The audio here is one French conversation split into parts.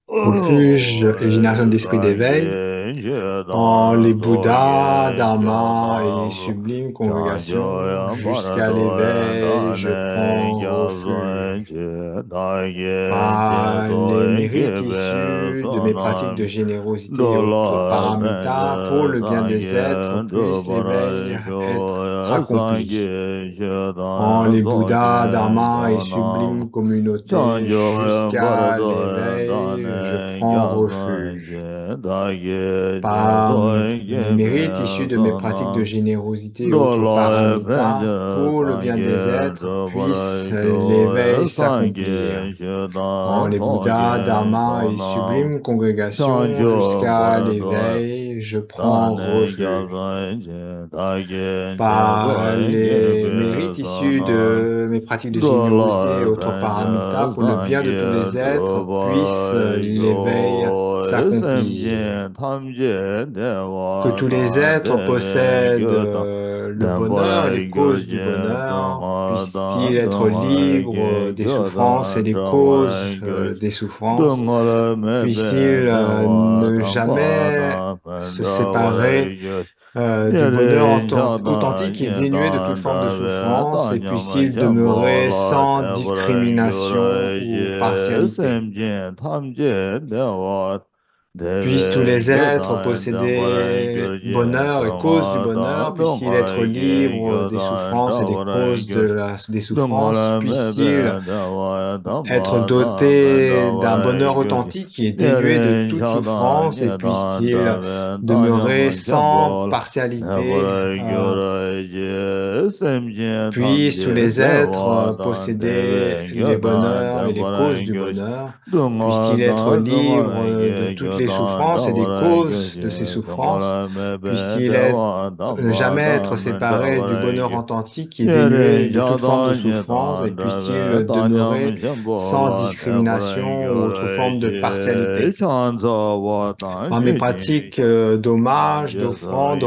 refuge et génération d'esprit d'éveil, en les Bouddhas, Dharma et sublimes congrégations, jusqu'à l'éveil, je prends refuge. Par les mérites issus de mes pratiques de générosité et autres paramitas, pour le bien des êtres, puisse l'éveil être accompli. En les Bouddhas, Dharma et sublimes communautés, jusqu'à l'éveil, je prends refuge. Par les mérites issus de mes pratiques de générosité et autres paramitas, pour le bien des êtres, puisse l'éveil s'accomplir. En les Bouddhas, Dharma et sublimes congrégations, jusqu'à l'éveil, je prends refuge. Par les mérites issus de mes pratiques de générosité et autres paramitas, pour le bien de tous les êtres, puisse l'éveil s'accomplir. Que tous les êtres possèdent le bonheur et les causes du bonheur, puissent-ils être libres des souffrances et des causes des souffrances, puissent-ils ne jamais se séparer du bonheur authentique et dénué de toute forme de souffrance, et puisse-t-il demeurer sans discrimination ou partialité. Puissent tous les êtres posséder bonheur et cause du bonheur, puissent-ils être libres des souffrances et des causes des souffrances, puissent-ils être dotés d'un bonheur authentique qui est dénué de toute souffrance, et puisse-t-il demeurer sans partialité. Puissent tous les êtres posséder les bonheurs et les causes du bonheur, puissent-ils être libres de toutes les souffrances et des causes de ces souffrances, puissent-ils ne jamais être séparés du bonheur authentique qui est dénué de toute forme de souffrance, et puissent-ils demeurer sans discrimination ou autre forme de partialité. Par mes pratiques d'hommage, d'offrande,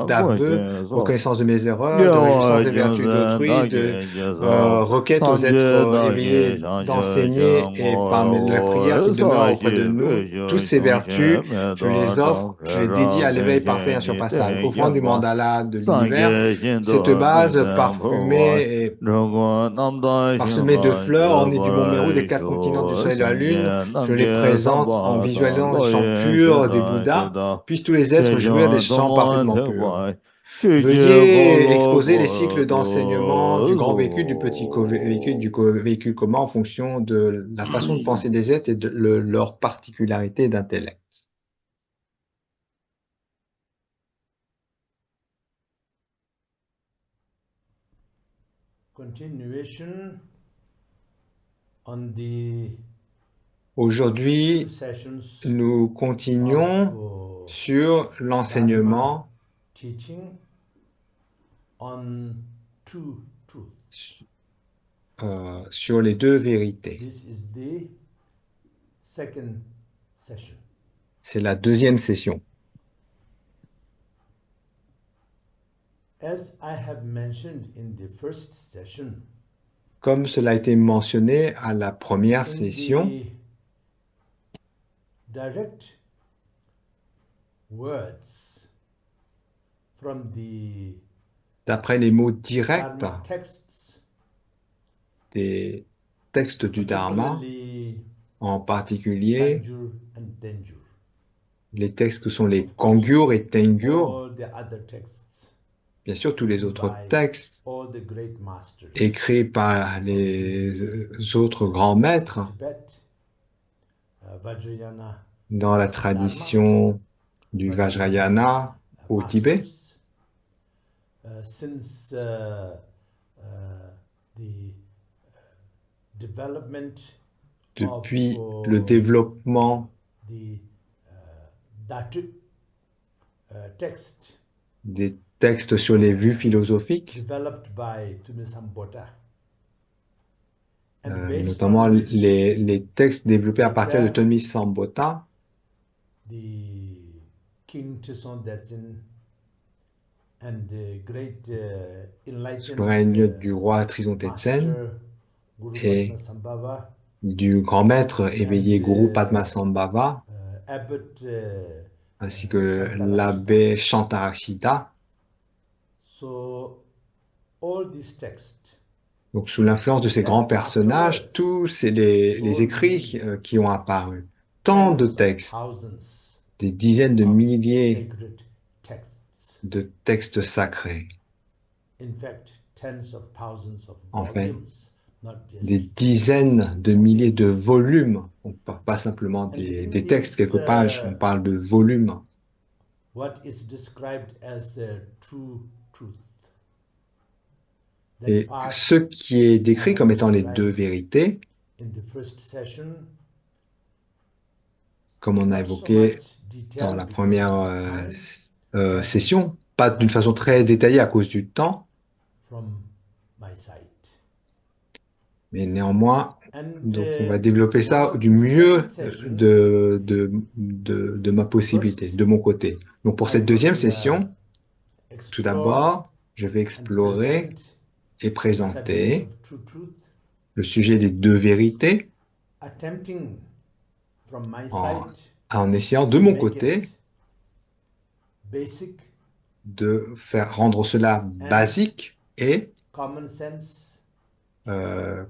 d'aveu, reconnaissance de mes erreurs, de réjouissance des vertus d'autrui, de requête aux êtres éveillés d'enseigner, et par la prière qui demeure auprès de nous, toutes ces vertus, je les offre, je les dédie à l'éveil parfait et insurpassable. Offrande du mandala de l'univers, cette base parfumée et parsemée de fleurs ornées du mont Méru, des quatre continents, du soleil et de la lune, je les présente en visualisant les chants purs des Bouddhas, puissent tous les êtres jouir des chants parfaitement purs. Veuillez exposer les cycles d'enseignement du grand véhicule, du petit véhicule, du véhicule commun en fonction de la façon de penser des êtres et de leur particularité d'intellect. Continuation on the two Aujourd'hui, sessions nous of continuons sur Dharma l'enseignement teaching on two truths. sur les deux vérités. This is the second session. C'est la deuxième session. As I have mentioned in the first session, Comme cela a été mentionné à la première in session, the direct words from the d'après les mots directs Dharma texts, des textes du Dharma, particularly en particulier Kanjur and Denjur. les textes que sont les Of course, Kangyur et Tengyur, all the other texts bien sûr tous les written autres by textes all the great masters écrits par les autres grands maîtres Tibet, Vajrayana dans la tradition du Vajrayana au Tibet, masters, since the development of depuis le développement the Dhatu text des textes sur les vues philosophiques, developed by Tumisambota, and based notamment on which les textes développés à partir de later Tomi Sambota, the King Tristan Detsen and the great sous enlightened le règne du roi Trizon Tetsen master Guru et Ratna Sambhava du grand maître and éveillé Guru Padmasambhava, Abbot ainsi que Shantarakshita. l'abbé Shantarakshita. So all these texts Donc, sous l'influence de ces grands then personnages, afterwards tous les so écrits many qui ont apparu, tant de tens of textes, thousands des dizaines de of milliers sacred texts, de textes sacrés, in fact tens of thousands of en fait, volumes, not des just dizaines de milliers de volumes. volumes. On ne parle pas simplement And in des textes, this, quelques pages, on parle de volumes. what is described as true truth, that Et part ce qui est I décrit have comme étant les deux described vérités, in the first session, comme on a not so évoqué much dans detail la because première of the time, but session, pas d'une façon très approximation détaillée à cause du temps, from my side. mais néanmoins, And donc on va développer ça for du the second mieux session, de ma possibilité, first de mon côté. Donc pour I cette deuxième will session, tout explore d'abord, je vais and explorer present et the subject présenter of true truth, le sujet des deux vérités attempting from my en, side en essayant de to mon make it côté basic de faire rendre cela and basique et common sense,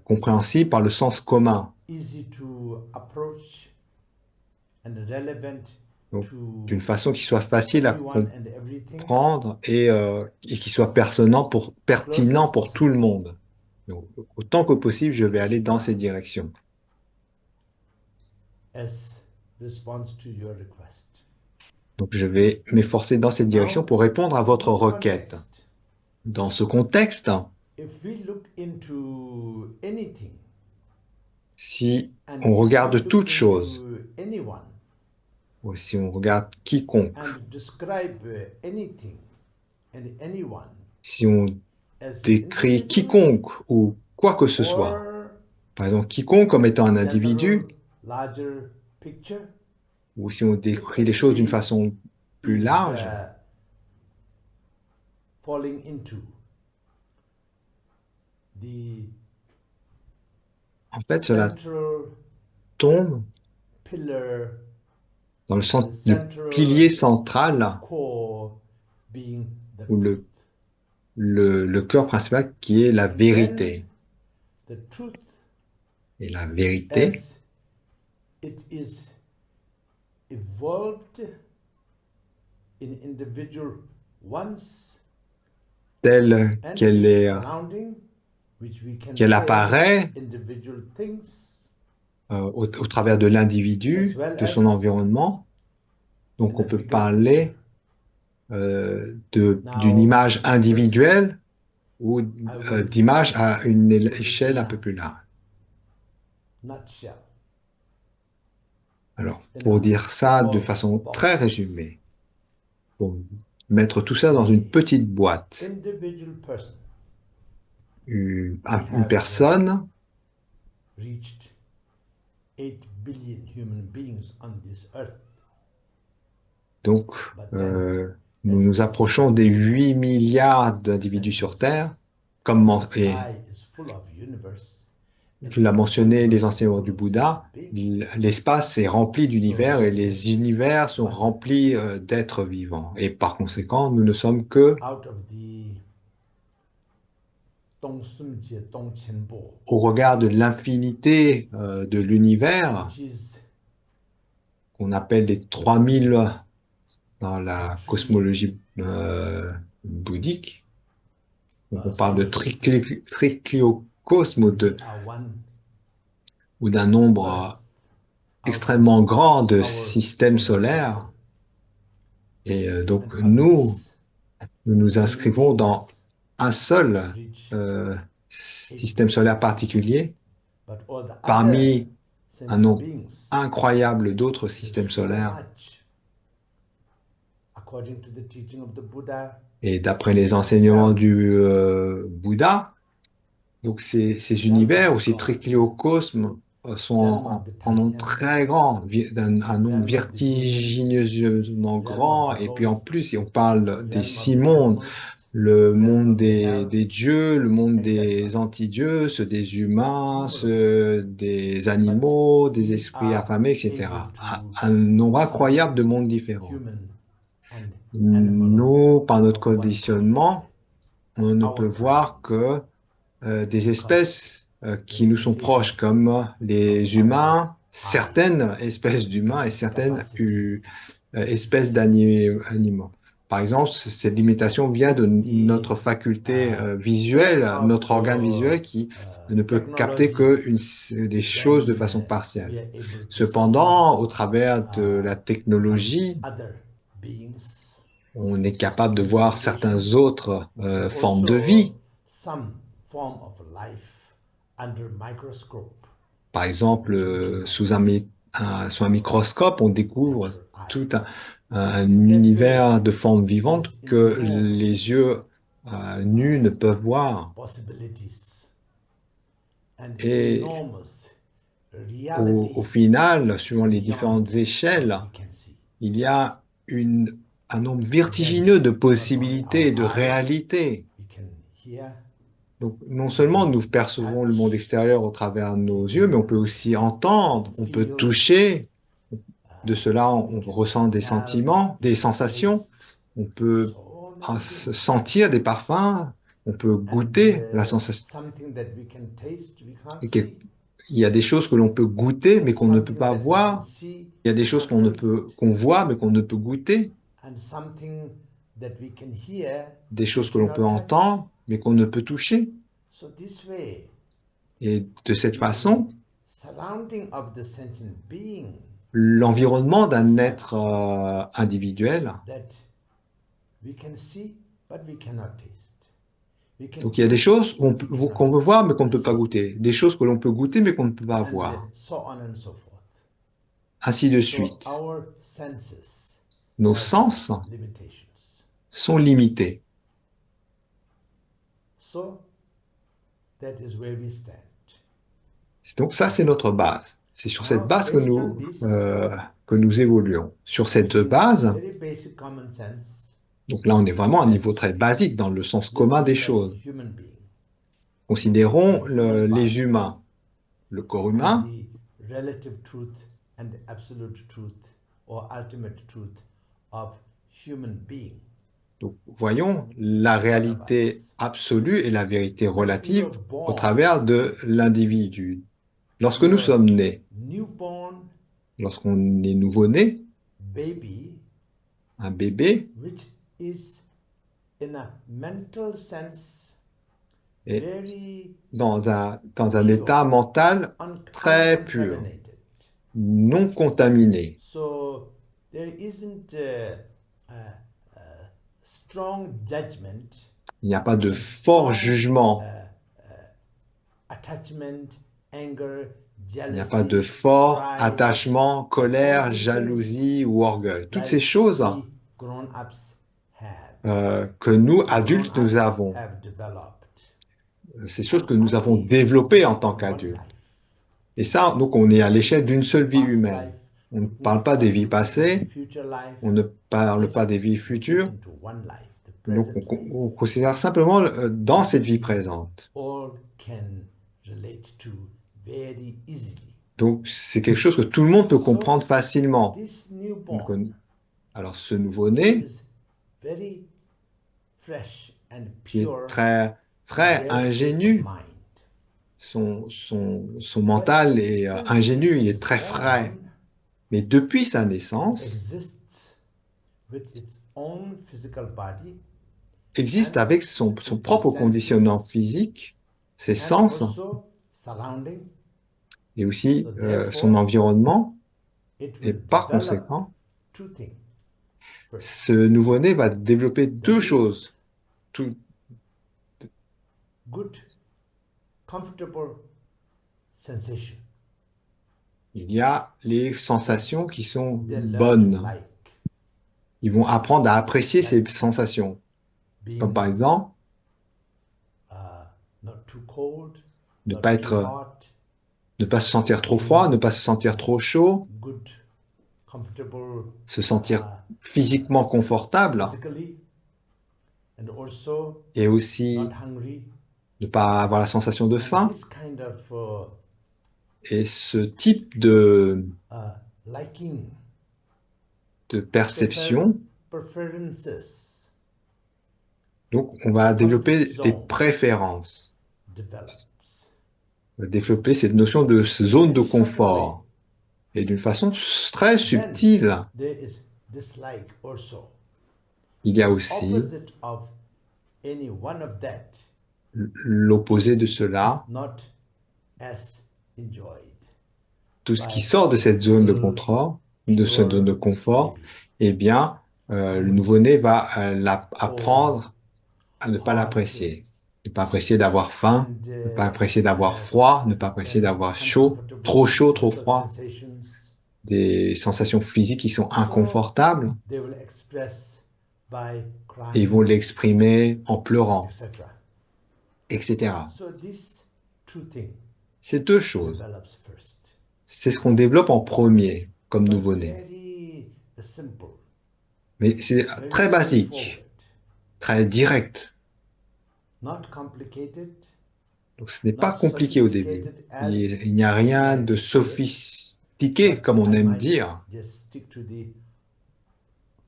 compréhensible par le sens commun. easy to approach, and relevant Donc, to d'une façon qui soit facile à everyone and everything, comprendre et qui soit close as pertinent pour tout possible, le monde. Donc, autant que possible, je vais aller dans ces Krishna, directions. as response to your request. Donc, je vais m'efforcer dans cette direction Now, pour répondre à in votre this requête. context, Dans ce contexte, if we look into anything si and on if we regarde look toute chose, into anyone ou si on regarde quiconque, and describe anything and anyone si on as an décrit individual quiconque ou quoi que ce soit, or par exemple quiconque comme étant un individu, general larger picture, ou si on it décrit les choses d'une actually façon plus is large, falling into the en fait, cela central tombe pillar, dans the le pilier central central core being the ou truth. le cœur principal qui est la And then vérité. the truth Et la vérité, as it is evolved in individual ones telle and qu'elle its est, surrounding, which we can qu'elle say apparaît individual things, au travers de as l'individu, well de son as environnement. in Donc, on a peut bigger picture. parler d'une Now, image first, individuelle ou I will d'image à une put it échelle in un peu a plus large. nutshell, Alors, in pour a dire ça de small façon très box. résumée, pour mettre tout ça dans une The petite boîte, individual person, une, we une have personne, reached 8 billion human beings on this earth. donc But then, nous as nous stated approchons in des the Buddha, 8 milliards d'individus that sur means Terre, comme the et sky is full of universe, and tu l'as in the mentionné, les universe is enseignements full du of sentient Bouddha, beings. l'espace est rempli So d'univers we et are les just univers sont one remplis d'êtres vivants. Et par conséquent, nous ne sommes que out of the Dong Sun Jie Dong Qian Bo, au regard de l'infinité de l'univers, which is qu'on appelle les 3000 dans la actually cosmologie bouddhique. Donc on parle de spiritual speaking. trichliocosme And we are one ou d'un nombre earth out of extrêmement grand de our systèmes solar system. solaires. Et donc And of this, nous nous human inscrivons dans beings un seul reach 8 système billion. solaire particulier But all the other parmi un sentient nombre beings, incroyable d'autres there's systèmes so solaires. much. According to the teaching of the Buddha, Et d'après les enseignements du Bouddha, donc ces realm univers of ou the ces God, trichliocosmes sont realm of the en nombre très Titans, grand, un nombre realm of the human, vertigineusement realm of grand. the Et puis en ghosts, plus, si on parle des realm of 6 the mondes, animals, le and monde they have, des dieux, le monde etc. des anti-dieux, ceux des humains, Innumerable. ceux des But animaux, des we esprits are affamés, able etc. to Un nombre see incroyable de mondes différents. human and animal Nous, par notre of one kind. conditionnement, on ne peut Our tribe, voir que des because espèces the qui nous sont limitation proches, comme of les our humains, eye certaines espèces and d'humains et its certaines capacity to espèces see. d'animaux. Par exemple, cette limitation vient de The notre faculté era visuelle, of notre organe visuel qui ne peut capter technology, que des choses de when façon we partielle. are able to see Cependant, au travers de la some technologie, other beings on est capable de through voir navigation certaines autres and formes de also vie. some form of life under microscope Par exemple, which we cannot sous see sous un with our microscope, on découvre natural eye. tout un In that way, univers de formes vivantes there's que les enormous yeux nus ne peuvent voir. possibilities and Et enormous au reality final, suivant les beyond différentes what échelles, we can see. il y a un nombre Then vertigineux de not only possibilités our et de eye, réalités. we can hear, Donc, non we seulement can nous percevons le monde touch, extérieur au travers de we nos yeux, mais on can peut aussi entendre, on peut feel, toucher. De cela, we on can ressent des smell, sentiments, we des can sensations. taste On peut so many things. sentir des parfums. On peut And goûter la sensation. something that we can taste, we can't Et see. il y a des choses que l'on peut goûter, And mais qu'on ne peut something pas that we can voir. see, Il y a des we choses can't qu'on ne peut, taste. qu'on voit, mais qu'on ne peut goûter. And something that we can hear, Des we choses que l'on peut cannot touch. entendre, mais qu'on ne peut toucher. So this way, Et de cette the façon, surrounding of the sentient being l'environnement d'un is être such individuel. that we can see, but we cannot taste. We can Donc il y a des taste, choses but we cannot qu'on veut voir, mais qu'on ne peut pas see. goûter. Des choses que l'on peut goûter, mais qu'on ne peut pas And voir. so on and so forth. Ainsi de So suite. our senses Nos have sens limitations. sont limités. So that is where we stand. Donc ça, c'est notre base. C'est sur cette Now, base based on this, que nous évoluons. Sur cette using base, very basic common sense, donc là, on est vraiment à un that niveau très basique dans le sens let's commun des look at choses. human being, Considérons the human les body, humains, le corps and humain, the relative truth and the absolute truth or ultimate truth of human being. donc voyons la réalité absolue et la vérité When we relative were au born, travers de l'individu. Lorsque we nous were sommes nés, newborn lorsqu'on est nouveau-né, baby, un bébé which is in a mental sense est very dans un pure, état mental très pur, uncontaminated. non contaminé. So there isn't a strong judgment, Il n'y a pas de and fort strong jugement, attachment, anger, il n'y a pas de jealousy, fort pride, attachement, and all colère, these things jalousie ou orgueil. Toutes ces like choses we grown-ups have. que nous, The adultes, nous grown-ups avons. have developed. Ces choses And que nous avons only développées en based tant on one qu'adultes. life. Et ça, donc, on est à l'échelle d'une seule vie Past humaine. life, On ne looking parle pas des vies into the passées, future life, on ne parle pas just des vies looking futures. into one life, the Donc, present life. on considère simplement dans cette vie We présente. all can relate to very easily. Donc, c'est quelque chose que tout le monde peut comprendre facilement. This newborn Alors, ce nouveau-né, is very fresh and qui est pure, très frais, in their state of ingénu, mind. son mental est Since ingénu, it il is est très frais. born, Mais depuis sa it naissance, exists with its own physical body existe and avec son its propre conditionnement senses physique, ses and sens also surrounding. et aussi So son therefore, environnement. it Et will par develop conséquent, two things. First, ce nouveau-né va développer deux there choses. is good, comfortable sensation. Il y a les sensations qui sont They learn to bonnes. like Ils vont apprendre à apprécier ces sensations. Comme being par exemple, not too cold, ne not pas too hot, ne pas se sentir trop froid, ne pas se sentir trop chaud, good, comfortable se sentir physiquement confortable. physically, and also et aussi not hungry. ne pas avoir la sensation de And faim. this kind of Et ce type de liking, perception, preferences donc on va développer comfort des zone préférences, develops. on va développer cette notion de zone de Very subtle way. confort. Et d'une façon très Then subtile, there is dislike also. il y a The aussi opposite of any one of that l'opposé de cela, not as enjoyed tout ce qui by sort de the cette zone de little confort, de cette zone de confort, baby. eh bien, le nouveau-né va apprendre à ne pas Hot, l'apprécier. Ne pas apprécier d'avoir faim, and ne pas apprécier d'avoir froid, ne pas apprécier d'avoir chaud, trop, trop physical froid, sensations des sensations physiques qui sont inconfortables, they will express by et ils crying, vont l'exprimer en pleurant, etc. etc. So these two things Ces deux choses, develops first. c'est ce qu'on développe en premier comme But nouveau-né. very simple, Mais c'est very très basique, straightforward, très direct. not complicated, Donc ce n'est pas not compliqué au début. sophisticated as Il n'y a rien we de like to say it, sophistiqué, but comme on I aime might dire. just stick to the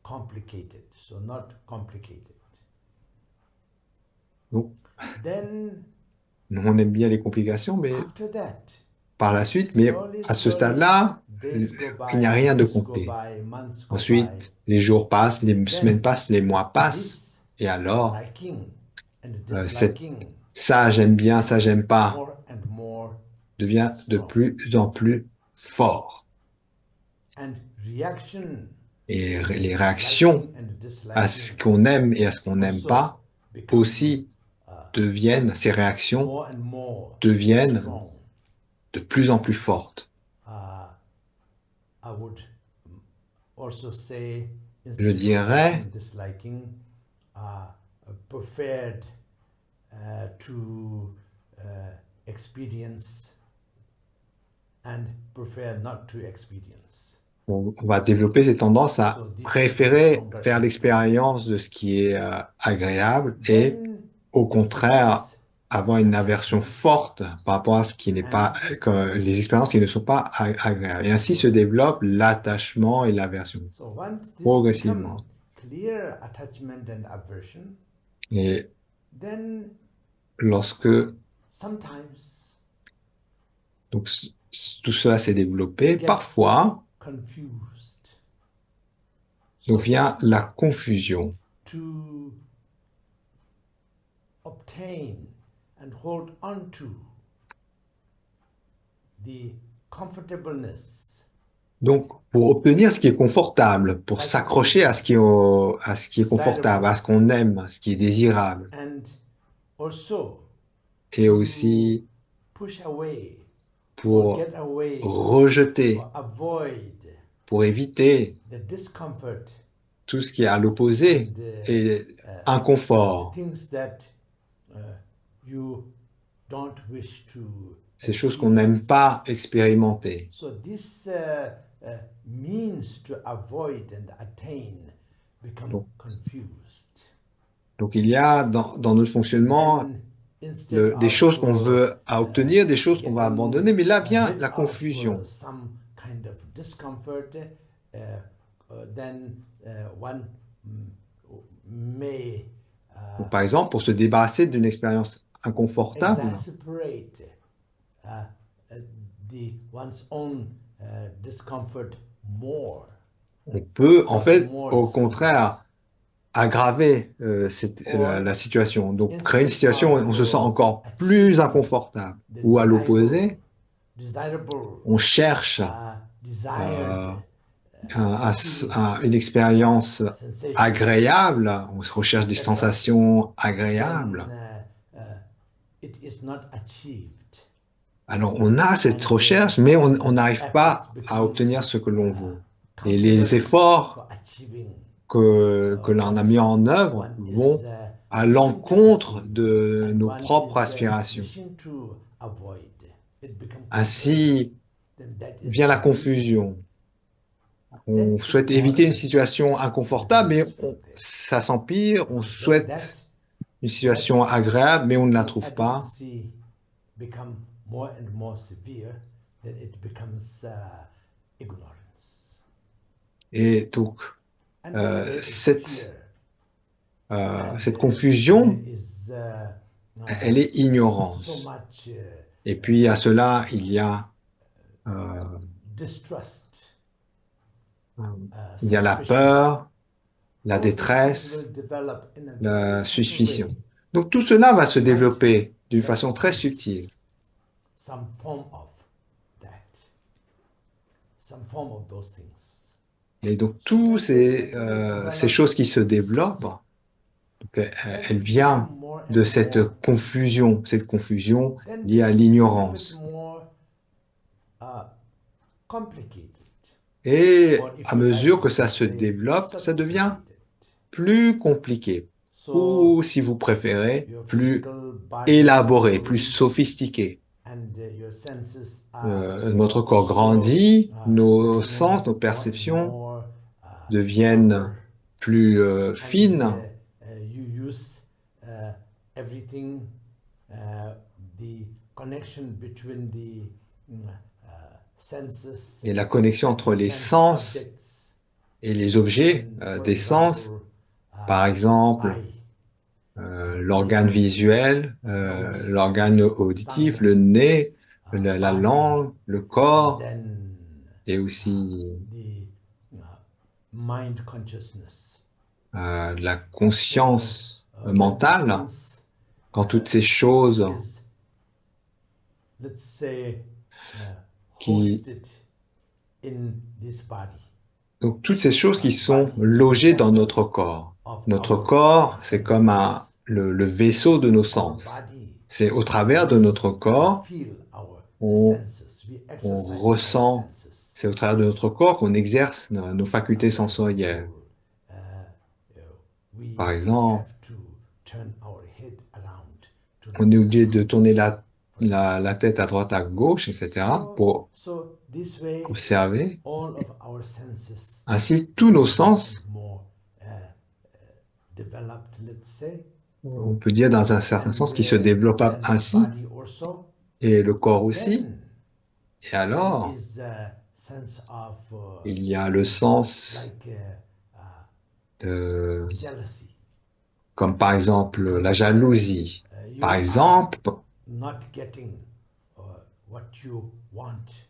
complicated, so not complicated. Donc, Then on aime bien les complications, mais after that, par la suite, mais slowly, à ce slowly, stade-là, days go il n'y a by, rien de weeks go complet. by, months go by. Ensuite, les jours passent, les semaines Then passent, les mois passent, this et alors, liking and cette, disliking ça j'aime bien, ça j'aime pas, more and more devient de strong. plus en plus fort. And reaction Et to the les réactions liking and à ce disliking qu'on aime et à ce qu'on n'aime also pas become aussi deviennent, ces réactions more and more deviennent strong. de plus en plus fortes. I would also say Je instead of dirais, liking, disliking, preferred to experience and prefer not to experience. on va développer ces tendances à So this préférer stronger faire and l'expérience de ce qui est agréable stronger. et Then au it contraire becomes avoir une aversion attachment. forte par rapport à ce qui n'est pas, les expériences qui ne sont pas agréables. Et ainsi se développe l'attachement et l'aversion So once this progressivement. become clear attachment and aversion, Et then lorsque sometimes donc, tout cela s'est développé, get parfois, confused. donc So vient la confusion. to obtain and hold on to the comfortableness, Donc, pour obtenir ce qui est confortable, pour s'accrocher à ce qui est confortable, à ce qu'on aime, à ce qui est désirable, and also et aussi push away or pour get away rejeter, or avoid pour éviter the discomfort tout ce qui est à l'opposé and et the inconfort, things that you don't wish to ces choses qu'on n'aime experience. pas expérimenter. So this means to avoid and attain become Donc, confused. Donc il y a dans notre fonctionnement Then instead des of choses qu'on veut à obtenir, des choses qu'on va getting abandonner, mais là vient rid la of confusion. some kind of discomfort, then one may Donc, par exemple, pour se débarrasser d'une expérience inconfortable, exacerbate one's own discomfort more. on peut en Cause fait more au discomfort. contraire aggraver la situation. Donc créer une situation où on se sent encore plus inconfortable. Ou à l'opposé, Desirable, on cherche desired une expérience sensations. agréable, on se recherche des sensations agréables. Then, it is not achieved. Alors on a cette recherche, mais on n'arrive pas à obtenir ce que l'on veut. Et les efforts For achieving que l'on a mis en œuvre one is vont à l'encontre de nos propres aspirations. wishing to avoid. It becomes Ainsi then that is vient la confusion. On souhaite éviter une situation inconfortable, mais ça s'empire, on souhaite une that situation agréable, mais on ne la the trouve pas. advocacy become more and more severe, then it becomes ignorance. Et donc, And then there is cette, fear, and cette there confusion, is elle est so ignorance. much Et puis à cela, il y a, distrust, euh, il y a la suspicion. peur, la All these things will détresse, develop in a very la subtle suspicion. way. Donc tout cela va se Right? développer d'une That façon très is subtile. some form of that, some form of those things. Et donc So toutes when they subtly ces develop choses qui se this, développent, donc, then elle it become vient more de and more, cette confusion then liée à becomes a little bit l'ignorance. more complicated, Et or if à you like, mesure que we ça can se say développe, ça devient sophisticated. plus compliqué, So ou si vous préférez, your plus physical body is élaboré, plus growing, sophistiqué. and your senses are Notre corps also grandit, nos becoming sens, nos more and perceptions more deviennent sharper, plus and fines. you use everything, the connection between the senses Et la connexion and entre the les sense sens objects. et les objets And for des sens, example, par exemple, eye, l'organe ear, visuel, nose, l'organe auditif, tongue, le nez, la body, langue, le and corps, then et aussi the mind consciousness. la So conscience when these mentale, things, quand toutes ces which choses is, let's say, qui, hosted in this body, donc toutes ces choses qui sont body is the logées dans vessel notre corps. of Notre our corps, c'est comme senses. le vaisseau de nos Our sens. body, C'est au travers de we notre corps, feel our on, senses, we on exercise our ressent, senses. c'est au travers de notre corps qu'on exerce nos facultés For sensorielles. example, we Par exemple, have to turn our head around to on est look obligé de around. tourner la tête à droite, à gauche, etc., pour So this way, observer. all of our senses Ainsi, tous nos become more sens, and more developed, let's say, on peut dire dans un certain and sens, qui se développent then ainsi, body also. et le corps aussi. Then Et there alors, is a sense of il y a le sens like de, jealousy, comme par exemple la because jalousie. Par you are exemple, not getting what you want.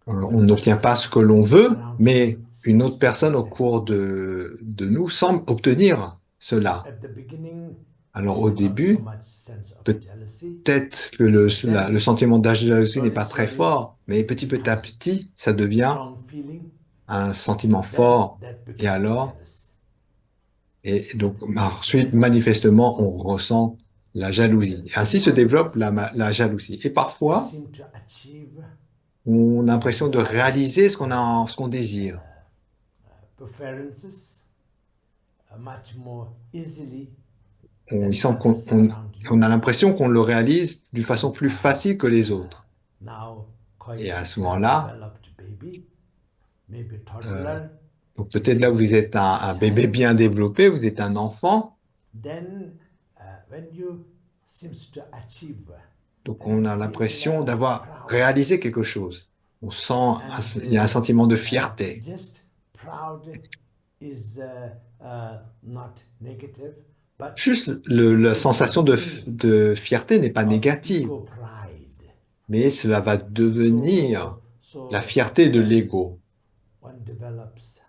on n'obtient pas ce que l'on veut, Around mais you une seems autre to personne get au that. cours de nous semble obtenir cela. At the beginning, Alors au maybe not so début, much sense of jealousy, peut-être que le sentiment de jalousie n'est pas très slowly, fort, mais it petit à becomes petit, ça devient strong feeling, un sentiment then fort. that Et becomes alors, jealous. et donc ensuite, manifestement, on ressent la jalousie. Ainsi se développe la jalousie. Et You parfois, seem to achieve on a your l'impression de desired réaliser ce qu'on désire. preferences much more easily Il than semble others around you. on a l'impression qu'on le réalise d'une façon plus facile que les autres. Now, quite Et à ce moment-là, developed baby, maybe toddler, donc peut-être là, vous êtes un bébé bien développé, vous êtes un enfant, then when you seems to achieve, donc then on you a feel, l'impression d'avoir proud. réalisé quelque chose. On sent, And, il y a un sentiment de fierté. just proud is not negative, but Juste la sensation de fierté n'est pas of négative, ego pride. mais cela va devenir So la fierté de then l'ego. one develops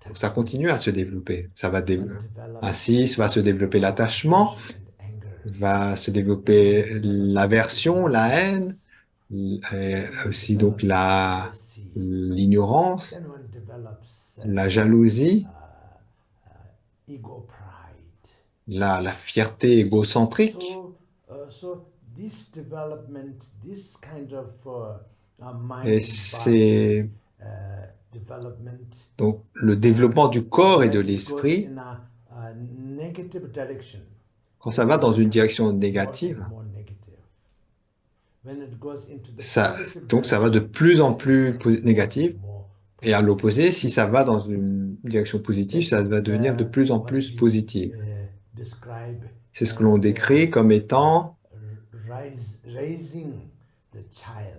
Donc ça attachment, continue à se développer. one develops Ainsi, va se développer l'attachement, aversion and anger. va se Then développer one develops l'aversion, la haine, ignorance. et Then one aussi donc develops jealousy. l'ignorance, Then one develops la jalousie, ego pride. la fierté égocentrique. So this development, this kind of Et mind c'est body development, donc le développement du corps et de when it goes l'esprit, in a negative direction, quand ça va dans une direction more négative, and more negative. When it goes into the ça, positive donc ça va de direction, plus en then it plus becomes more négatif. and more Et à positive. l'opposé, si ça va dans une direction positive, That ça va is devenir de plus en what plus we positif. describe C'est ce que l'on décrit comme étant raising the child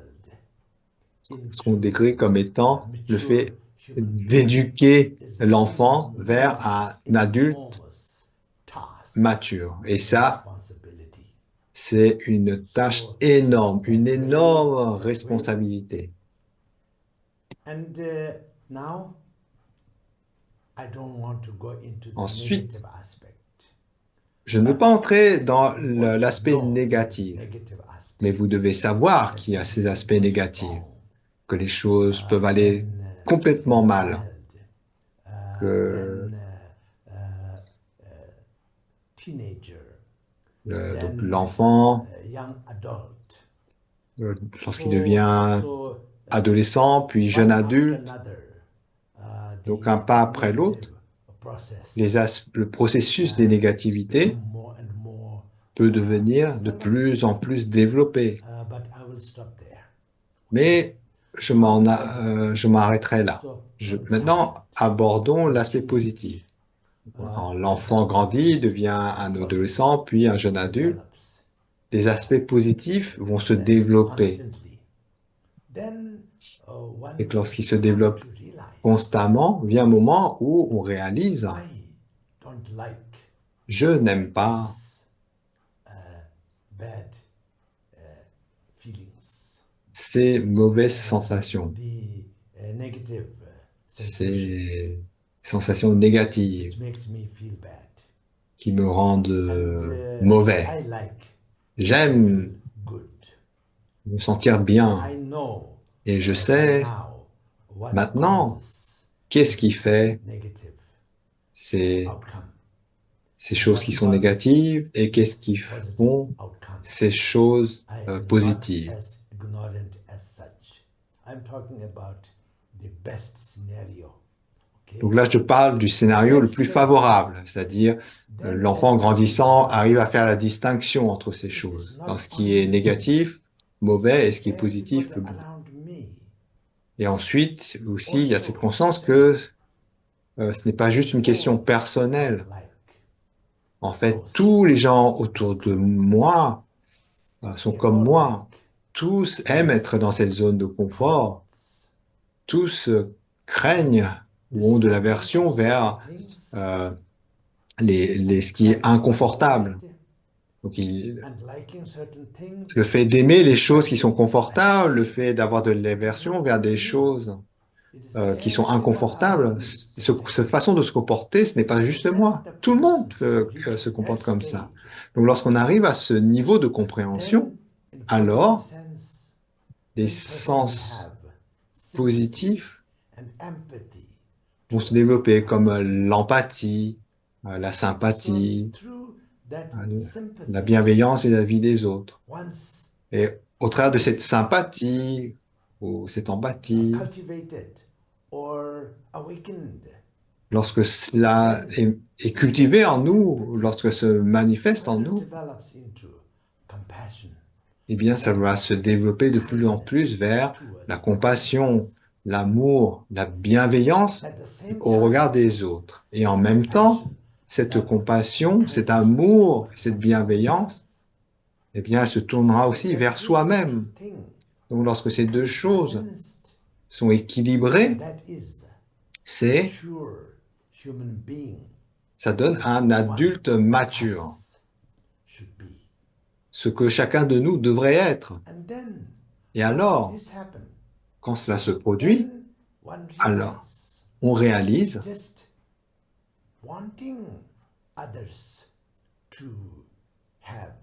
ce qu'on into décrit comme étant le mature fait human being d'éduquer is l'enfant vers un adulte enormous task mature. Et and ça, responsibility. c'est une tâche So énorme, une that énorme way, responsabilité. and now I don't want to go into the Ensuite, negative aspect, je ne veux but pas entrer dans you also l'aspect know there is négatif, negative mais aspect, vous devez savoir that qu'il y a ces everything aspects goes négatifs, wrong que les choses peuvent aller when complètement a mal, child, que then teenager, donc then l'enfant, young adult. lorsqu'il So, devient so adolescent, puis jeune one after adulte, another, donc un the pas après negative l'autre, process le processus des become négativités more and more peut devenir de developed. plus en plus développé. But I will stop there. Mais How positive? je m'arrêterai là. So from Maintenant, child abordons to l'aspect positif. teenage to the L'enfant grandit, adulthood, devient un positive adolescent, puis un jeune adulte. develops Les aspects positifs vont se then développer. constantly. Then Et que one lorsqu'ils se come développent to realize constamment, vient un moment où on réalise, I don't like je n'aime pas these bad feelings, ces mauvaises sensations, the negative sensations, ces sensations négatives which makes me feel bad. qui me rendent And mauvais. I like to J'aime feel good. me sentir And bien. I know Et je by sais now what maintenant causes qu'est-ce qui this fait negative ces, outcome, ces and choses what qui sont causes négatives et qu'est-ce this qui positive font outcome. ces choses I am not positives. as ignorant as such. I'm talking about the best scenario. Okay? Donc là, je parle du scénario le plus favorable, c'est-à-dire Then l'enfant that person grandissant arrive à develops. faire la distinction entre ces It is choses, not dans ce qui est only négatif, mauvais, et ce qui est positif, everybody le bon. around me Et ensuite, aussi, il y a cette also conscience say que ce n'est pas juste une question all personnelle. like En fait, tous those les gens autour de discomforts. moi sont They comme all moi. like Tous aiment these être dans cette zone de confort. comforts. Tous They craignent ou ont de disliking l'aversion of certain vers things euh, and ce qui est try to inconfortable. avoid, Donc, and liking certain le things fait d'aimer les and try choses qui sont to confortables, le achieve. fait d'avoir de It is l'aversion not vers des only me. choses It is qui sont everyone around inconfortables, me the same. cette façon de se comporter, ce n'est pas So juste when moi. the Tout le person monde se reaches that comporte comme ça. stage, Donc, lorsqu'on arrive à ce niveau de compréhension, then in positive alors sense, les then person will sens have sympathy positifs and empathy vont se towards développer comme others. l'empathie, la So sympathie, through that la sympathy, bienveillance vis-à-vis des autres. once Et au travers de it cette is sympathie ou cette empathie, cultivated or awakened, lorsque cela then est cultivé sympathy en and nous, empathy lorsque se manifeste en further nous, develops into compassion eh bien, ça and va se développer de plus en plus kindness vers la towards compassion, others. l'amour, la bienveillance At the same au regard time, des autres. Et en that même temps, compassion, cette that compassion, cet kindness amour, towards cette one's own self. bienveillance, eh bien, elle se tournera So aussi when vers these two soi-même. things Donc, lorsque ces deux become choses balanced, sont then équilibrées, that is c'est, mature human being ça donne that un each one adulte of mature, us should be. ce que chacun de nous devrait être. And then, Et once alors, this happens, quand cela se produit, then one alors, realizes on réalise just wanting others to have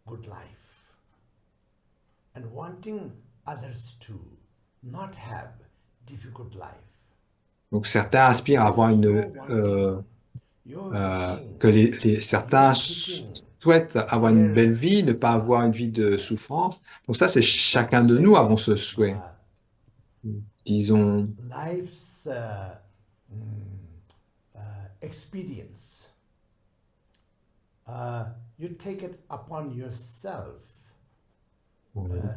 good life and wanting others to not have difficult life. donc certains aspirent à avoir Just une your wanting, your wishing, que certains your seeking souhaitent avoir une belle their vie, ne pas avoir une vie de souffrance. Donc ça, c'est chacun let's de nous say avons ce souhait. Disons, life's experience. You take it upon yourself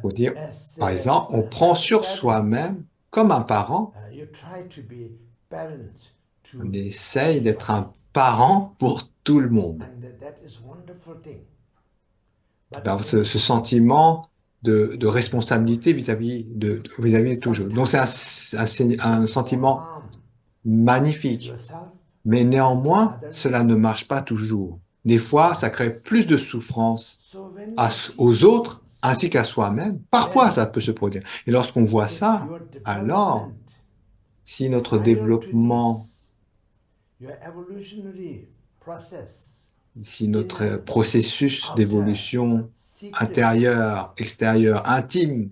pour dire, as par exemple, on prend like a sur parent. soi-même, comme un parent, You try to be parent to on essaye d'être everybody. un parent pour tout le monde. And that is wonderful thing. Alors, ce sentiment de responsabilité vis-à-vis de toujours. Donc, c'est un sentiment magnifique. Mais néanmoins, cela ne marche pas toujours. Des fois, ça crée plus de souffrance aux autres ainsi qu'à soi-même. Parfois, ça peut se produire. Et lorsqu'on voit ça, alors, si notre développement, si notre processus d'évolution intérieure, extérieure, intime,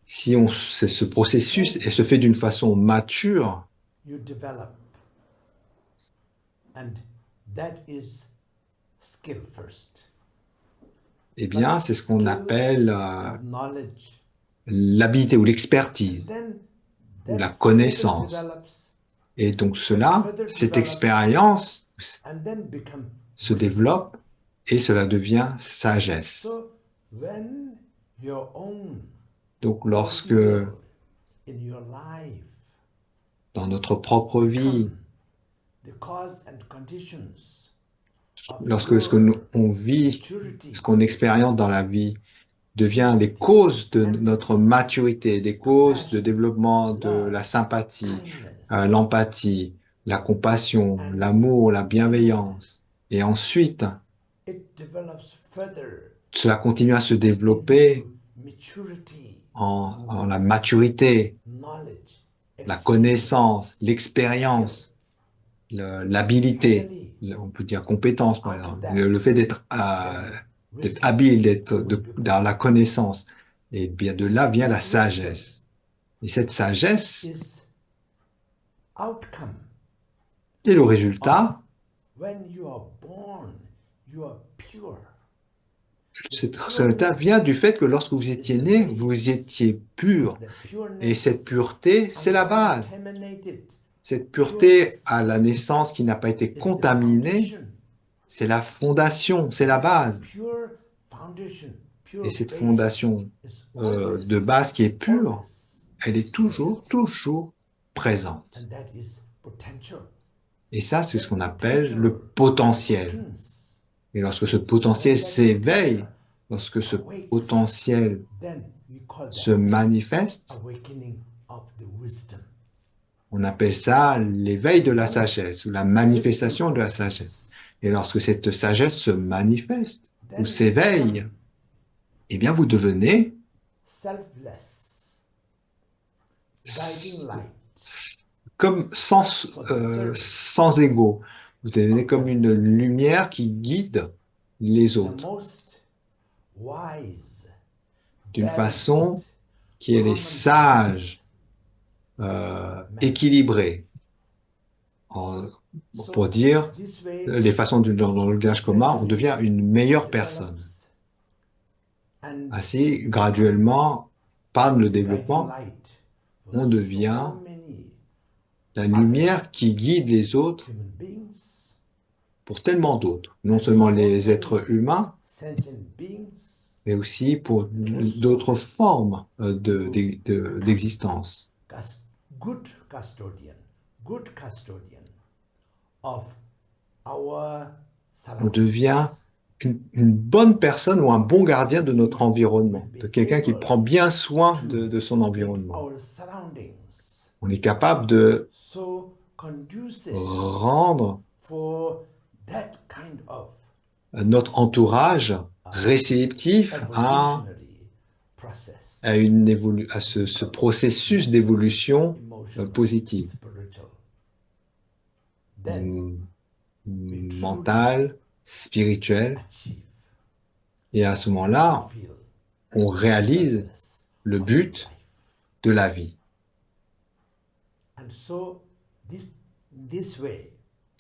si ce processus et se fait d'une façon mature, eh bien, c'est ce qu'on appelle l'habilité ou l'expertise, ou la connaissance. Et donc cette expérience se développe et cela devient sagesse. Donc lorsque dans notre propre vie, lorsque ce qu'on vit, ce qu'on expérimente dans la vie devient des causes de notre maturité, des causes de développement de la sympathie, l'empathie, la compassion, l'amour, la bienveillance. Et ensuite, cela continue à se développer en la maturité, la connaissance, l'expérience, l'habilité, on peut dire compétence par exemple, le fait d'être habile, d'être dans la connaissance. Et bien de là vient la sagesse. Et cette sagesse est le résultat. Cet résultat vient du fait que lorsque vous étiez né, vous étiez pur. Et cette pureté, c'est la base. Cette pureté à la naissance qui n'a pas été contaminée, c'est la fondation, c'est la base. Et cette fondation de base qui est pure, elle est toujours présente. Et ça, c'est ce qu'on appelle le potentiel. Et lorsque ce potentiel s'éveille, lorsque ce potentiel se manifeste, on appelle ça l'éveil de la sagesse ou la manifestation de la sagesse. Et lorsque cette sagesse se manifeste ou s'éveille, eh bien vous devenez comme sans ego. Vous devenez comme une lumière qui guide les autres d'une façon qui est sage, équilibrée. Pour dire les façons dans le langage commun, on devient une meilleure personne. Ainsi, graduellement, par le développement, on devient la lumière qui guide les autres pour tellement d'autres, non seulement les êtres humains, mais aussi pour d'autres formes d'existence. On devient une bonne personne ou un bon gardien de notre environnement, de quelqu'un qui prend bien soin de son environnement. On est capable de rendre notre entourage réceptif à ce processus d'évolution positive, mentale, spirituelle. Et à ce moment-là, on réalise le but de la vie.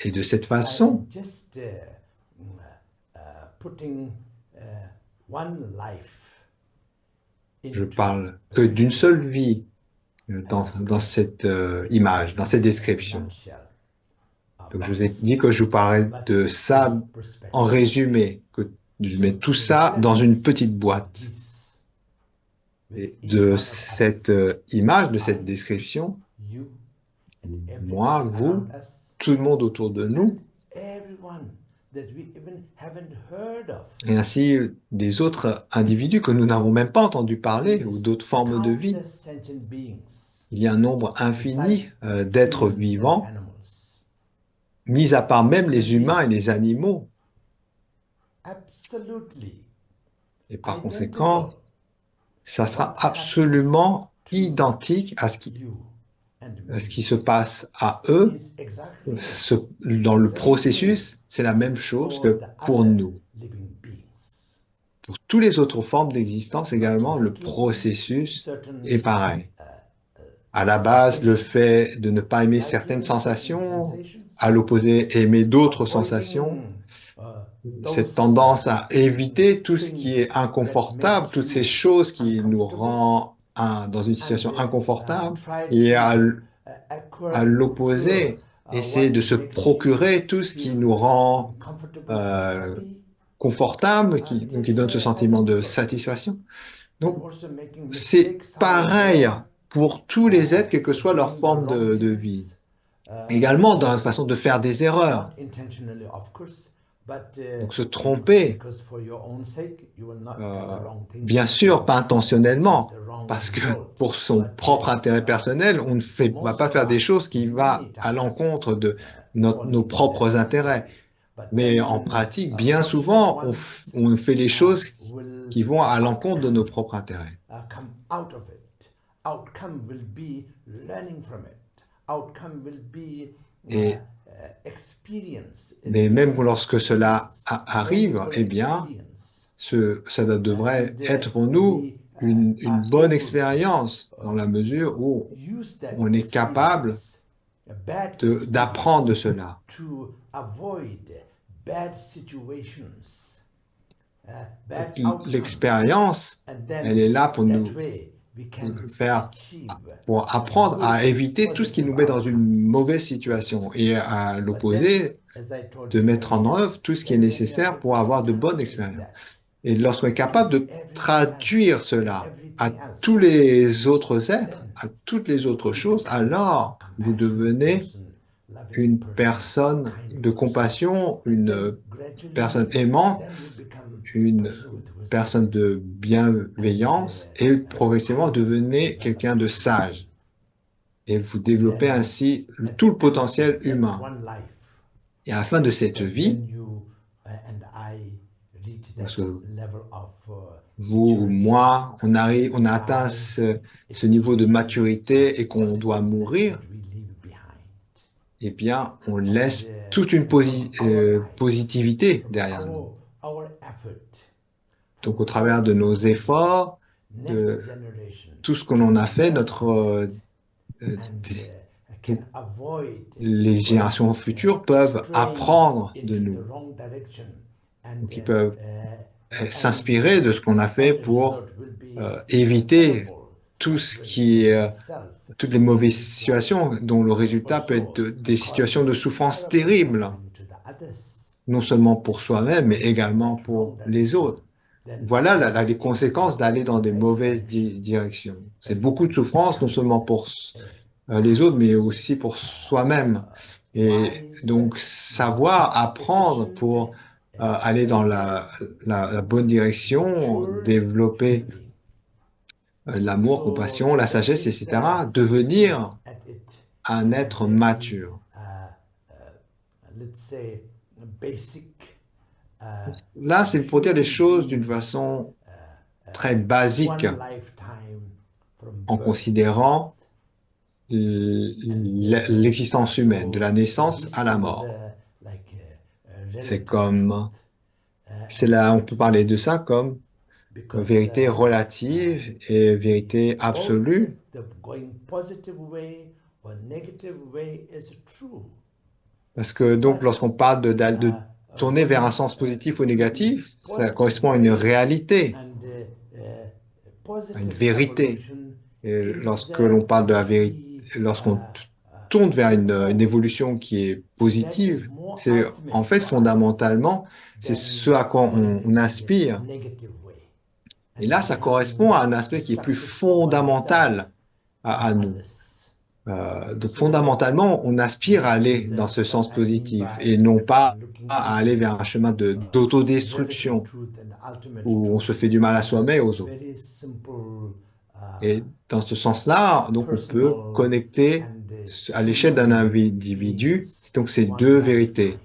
Et de cette façon, je parle que d'une seule vie dans cette image, dans cette description. Donc je vous ai dit que je vous parlais de ça en résumé, que je mets tout ça dans une petite boîte. Et with each de one of cette us. image, de cette I, description, you, and moi, everybody vous, around us, tout le monde autour de and nous, everyone that we even haven't heard of. et ainsi des autres individus que nous n'avons même pas entendu parler ou These d'autres formes de vie. countless sentient beings, Il y a un nombre beside infini d'êtres humans and vivants, animals. mis à part So même it les will humains et be les animaux. absolutely Et par conséquent, identical ça sera what happens absolument to identique you and à ce me qui se passe à eux. is exactly the Dans le same thing processus, c'est la même with chose all que the pour other nous. living beings. Pour toutes les autres formes d'existence Not également, le liking processus certain est pareil. À la base, le sensations, fait de ne pas aimer certaines liking certain sensations, à sensations, l'opposé, aimer d'autres sensations, avoiding cette those tendance à éviter tout ce qui est things that inconfortable, makes toutes ces you choses qui nous uncomfortable, rendent dans une and situation inconfortable, try et to à procure l'opposé, essayer what de se makes you procurer tout ce qui nous feel rend comfortable and euh, happy. confortable, It qui is donne ce sentiment de identical, satisfaction. and Donc, also making c'est mistakes somewhere pareil there, pour tous les êtres, quelle que soit leur doing the forme wrong de vie. things, Également dans la façon de faire des erreurs. not intentionally, of course, but Donc se tromper, because for your own sake, you will not do euh, the wrong bien things sûr, to pas achieve intentionnellement, the wrong parce que result. pour son But propre intérêt personnel, on ne va most pas of faire des choses us, qui vont many à times, l'encontre de fall nos into propres that intérêts. way. But Mais en then, pratique, bien fortunate souvent, ones on fait les choses will qui vont à l'encontre de nos outcome, propres intérêts. come out of it. Outcome will be learning from it. Outcome will be Et experience. mais It même becomes lorsque cela experience, arrive, valuable eh bien, experience. ça devrait And être pour nous we une are bonne able to expérience dans la mesure où use that on est capable experience, a bad d'apprendre de experience, cela. to avoid bad situations, bad outcomes, L'expérience, and elle est then là pour that nous way we can faire, achieve pour apprendre good, à éviter tout ce qui positive nous met dans une outcomes. mauvaise situation et à But then, l'opposé, as I told de you mettre en earlier, œuvre tout ce qui est then when you are nécessaire pour able to avoir de bonnes translate expériences. that Et lorsqu'on est to capable de everything else traduire and cela à everything tous else, les autres êtres, then à toutes les autres you choses, become alors a vous compassionate devenez person, loving une person, personne kind de person. compassion, And une then personne gradually, aimante, then you become a une person with wisdom personne de and bienveillance et progressivement highly devenez quelqu'un developed de human being. sage. Et vous And développez then ainsi at tout the le end potentiel of that humain. one life, Et à la fin de cette then vie, when you and I reach parce that que level of vous ou maturity, moi, when on we a atteint die, ce it will niveau de be maturité et qu'on doit positiveness that mourir, we leave behind. eh bien, on And laisse toute une from our life, positivité from derrière nous. our effort, Donc, from au our travers de nos dedication, efforts, next de generation tout ce qu'on can en a fait, learn from euh, that and can donc, avoid les going générations futures peuvent straying apprendre de into the nous. wrong direction, and Donc, ils peuvent and s'inspirer de ce qu'on a the fait end pour result will be éviter terrible tout ce suffering qui for est themselves toutes les in mauvaises this life, situations dont le and résultat peut être also des situations de causes souffrance terrible terribles, suffering to the others non seulement pour if we soi-même, mais go in également that wrong pour les direction. autres. Then Voilà we are les able to conséquences go d'aller in dans the des right mauvaises direction. directions. C'est beaucoup de Everyone souffrance, non becomes seulement pour a les autres, mais kind, aussi pour soi-même. Et wise, donc, savoir apprendre efficient, pour aller dans creative, la bonne direction, mature human développer being. l'amour, So compassion, la that sagesse, is etc., looking devenir at it un in a être very, mature. let's say, basic, Là, c'est pour dire les human choses d'une beings, façon très basique, one lifetime from en birth to death. considérant And l'existence humaine, de la so naissance this à la is mort. like a C'est relative comme, truth, c'est and là, on peut parler ultimate de ça truth, comme because vérité relative et vérité both absolue, the going positive way or negative way is true, parce que donc but lorsqu'on parle de tourner vers un going sens positif ou to the négatif, ça positive correspond à une way réalité, and à une positive vérité. evolution Et is lorsque l'on parle de la vérité, very lorsqu'on tourne vers une straightforward. évolution qui est That is positive, more c'est en ultimate fait for us fondamentalement, c'est than ce à quoi going on into the aspire. negative way. Et là, ça correspond à un aspect qui est plus fondamental à nous. Donc fondamentalement, on aspire à aller dans ce sens positif et non pas à aller vers un chemin d'autodestruction où on se fait du mal à soi-même et aux autres. Et dans ce sens-là, donc on peut connecter à l'échelle d'un individu, donc ces deux vérités,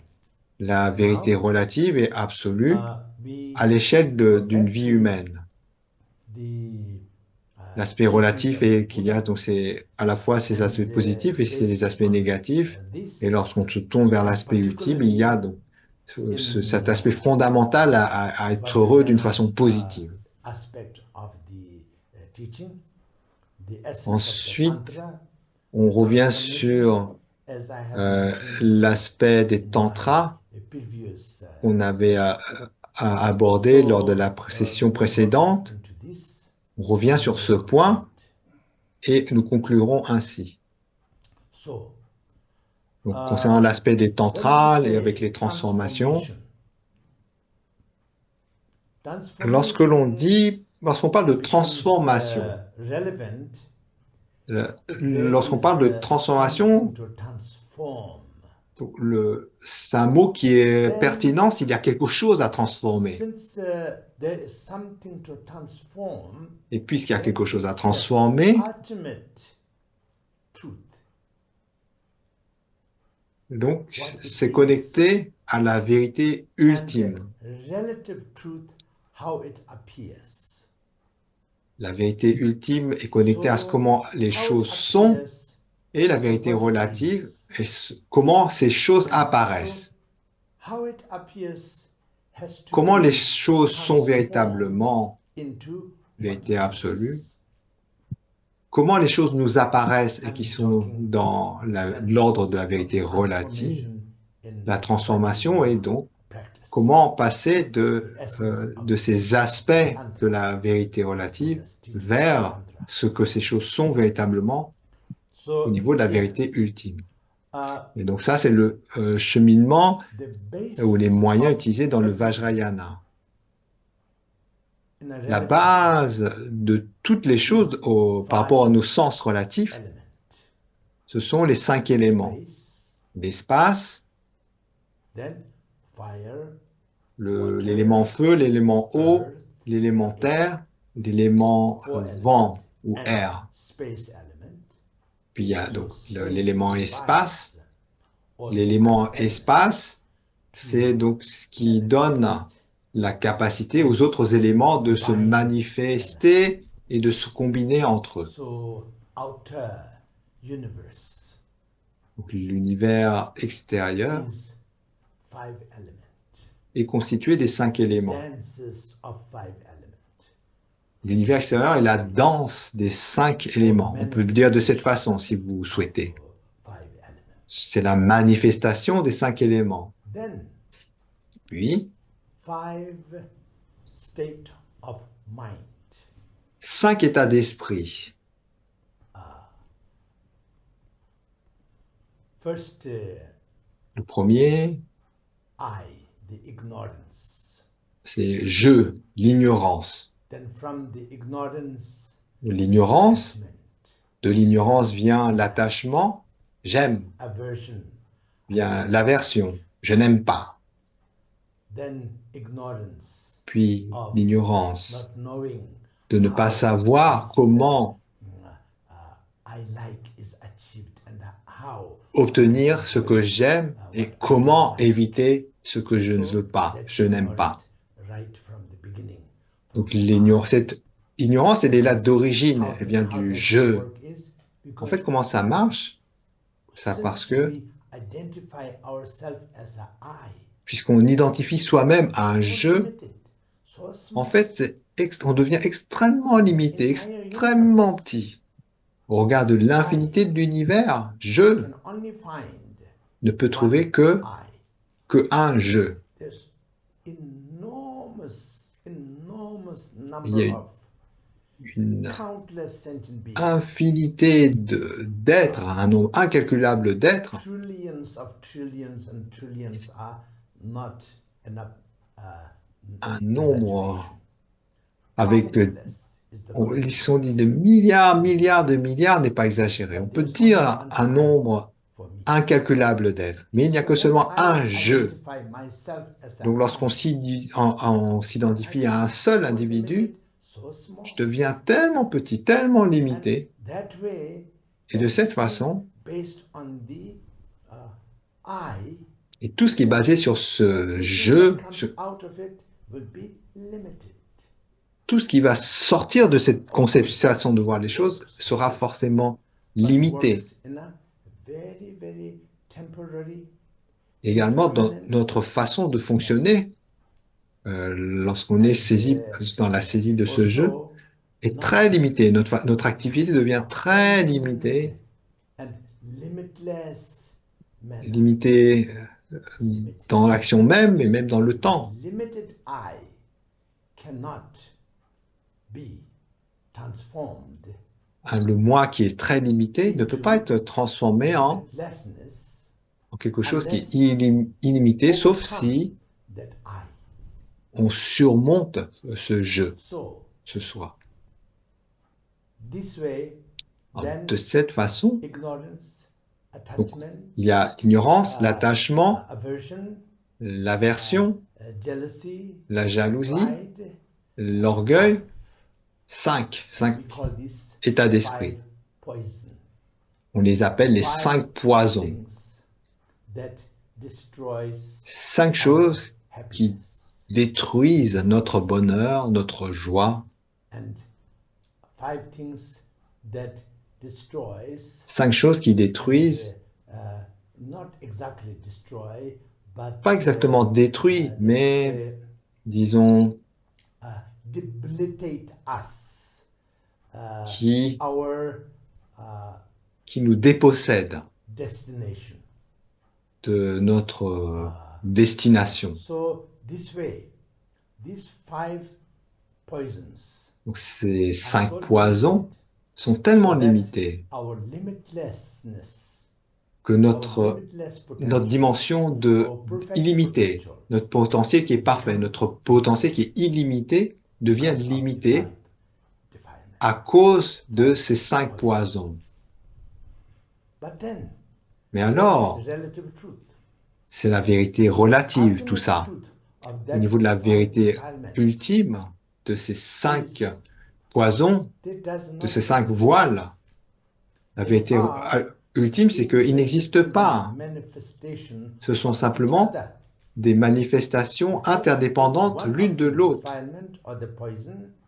la vérité relative et absolue, à l'échelle d'une vie humaine. L'aspect relatif est qu'il y a donc c'est à la fois ces aspects positifs et ces aspects négatifs. Et lorsqu'on se tourne vers l'aspect ultime, il y a donc cet aspect fondamental à être heureux d'une façon positive. Ensuite, on revient sur l'aspect des tantras qu'on avait abordé lors de la session précédente. On revient sur ce point et nous conclurons ainsi. Donc, concernant l'aspect des tantras et avec les transformations, lorsqu'on parle de transformation, c'est un mot qui est pertinent s'il y a quelque chose à transformer. Et puisqu'il y a quelque chose à transformer, donc c'est connecté à la vérité ultime. La vérité ultime est connectée à comment les choses sont et la vérité relative est comment ces choses apparaissent. Comment les choses sont véritablement vérité absolue, comment les choses nous apparaissent et qui sont dans l'ordre de la vérité relative, la transformation est donc comment passer de ces aspects de la vérité relative vers ce que ces choses sont véritablement au niveau de la vérité ultime. Et donc ça, c'est le cheminement ou les moyens utilisés dans le Vajrayana. La base de toutes les choses par rapport à nos sens relatifs, ce sont les 5 éléments. L'espace, l'élément feu, l'élément eau, l'élément terre, l'élément vent ou air. Puis il y a donc l'élément espace. L'élément espace, c'est donc ce qui donne la capacité aux autres éléments de se manifester et de se combiner entre eux. Donc l'univers extérieur est constitué des 5 éléments. L'univers extérieur est la danse des 5 éléments. On peut le dire de cette façon si vous souhaitez. C'est la manifestation des 5 éléments. Puis, 5 états d'esprit. Le premier, c'est je, l'ignorance. De l'ignorance vient l'attachement, j'aime, vient l'aversion, je n'aime pas. Puis l'ignorance de ne pas savoir comment obtenir ce que j'aime et comment éviter ce que je ne veux pas, je n'aime pas. Donc cette ignorance, elle est là d'origine, elle vient du je. En fait, comment ça marche? Ça parce que puisqu'on identifie soi-même à un je, en fait, on devient extrêmement limité, extrêmement petit. Au regard de l'infinité de l'univers, je ne peut trouver que un je. Il y a une infinité d'êtres, un nombre incalculable d'êtres. Un nombre avec, ils sont dit de milliards, de milliards n'est pas exagéré. On peut dire un nombre incalculable d'êtres, mais il n'y a que seulement un je. Donc lorsqu'on s'identifie à un seul individu, je deviens tellement petit, tellement limité, et de cette façon, et tout ce qui est basé sur ce je, tout ce qui va sortir de cette conception de voir les choses sera forcément limité. Également, dans notre façon de fonctionner, lorsqu'on est saisi dans la saisie de ce jeu, est très limité. Notre activité devient très limitée, limitée dans l'action même et même dans le temps. Le moi qui est très limité ne peut pas être transformé en quelque chose qui est illimité, sauf si on surmonte ce je, ce soi. De cette façon, donc, il y a l'ignorance, l'attachement, l'aversion, la jalousie, l'orgueil, cinq états d'esprit. On les appelle les 5 poisons. 5 choses qui détruisent notre bonheur, notre joie. 5 choses qui détruisent, pas exactement détruit, mais disons qui nous dépossèdent de notre destination. Donc ces 5 poisons sont tellement limités que notre dimension illimitée, notre potentiel qui est parfait, notre potentiel qui est illimité devient limité à cause de ces 5 poisons. Mais alors, c'est la vérité relative, tout ça. Au niveau de la vérité ultime de ces 5 poisons, de ces 5 voiles, la vérité ultime, c'est qu'ils n'existent pas. Ce sont simplement des manifestations interdépendantes l'une de l'autre.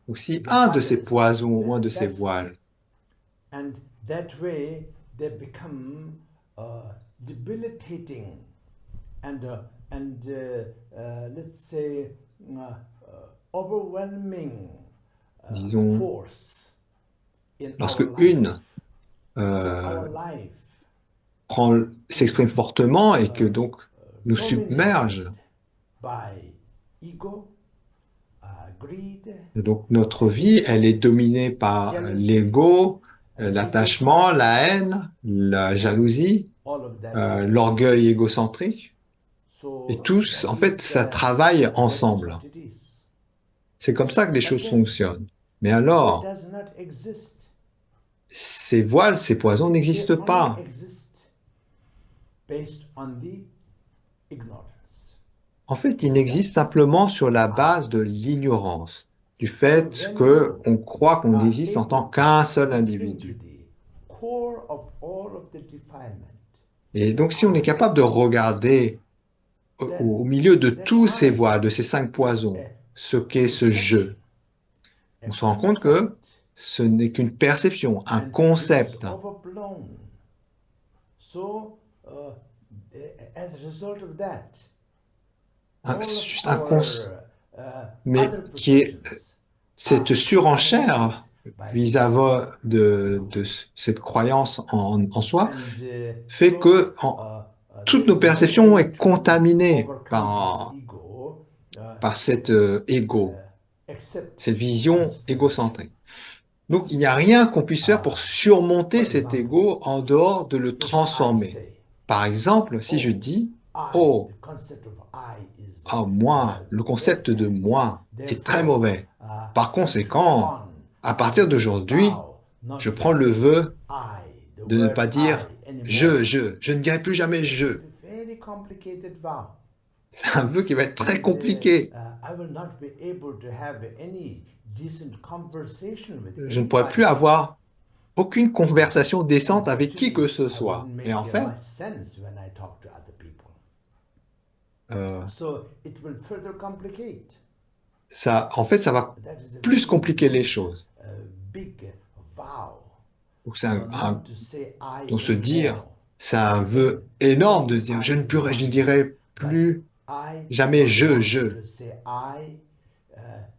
Donc si un de ces poisons ou un de ces voiles disons, lorsque une s'exprime fortement et que donc nous submerge, donc notre vie, elle est dominée par l'ego, l'attachement, la haine, la jalousie, l'orgueil égocentrique. Et tous, en fait, ça travaille ensemble. C'est comme ça que les choses fonctionnent. Mais alors, ces voiles, ces poisons n'existent pas. En fait, ils n'existent simplement sur la base de l'ignorance, du fait qu'on croit qu'on existe en tant qu'un seul individu. Et donc, si on est capable de regarder au milieu de tous ces voiles, de ces 5 poisons, ce qu'est ce jeu, on se rend compte que ce n'est qu'une perception, un concept. Mais qui est cette surenchère vis-à-vis de cette croyance en soi, fait que toutes nos perceptions sont contaminées par cet ego, cette vision égocentrique. Donc, il n'y a rien qu'on puisse faire pour surmonter cet ego en dehors de le transformer. Par exemple, si je dis, oh, the concept of I is moi, le very concept de bad. moi est très Therefore, mauvais. Par from today conséquent, on, à I partir will take a d'aujourd'hui, vow not je to prends le say vœu I, the de ne word pas I dire anymore. je ne dirai plus jamais It will je. be very complicated vow. C'est un vœu qui va être très And compliqué. I will not be able to have any decent conversation with Je ne pourrai plus anybody. avoir aucune conversation And décente avec qui que actually, ce I wouldn't soit. Et make en fait, much sense when I talk to other people. euh, So it will further complicate. ça va That is a plus very compliquer les good, choses. big vow. Donc, c'est Not to say I donc se dire, anymore. c'est un Again, vœu énorme de saying dire, I is je ne one thing, dirai but plus I jamais don't want je. to say I.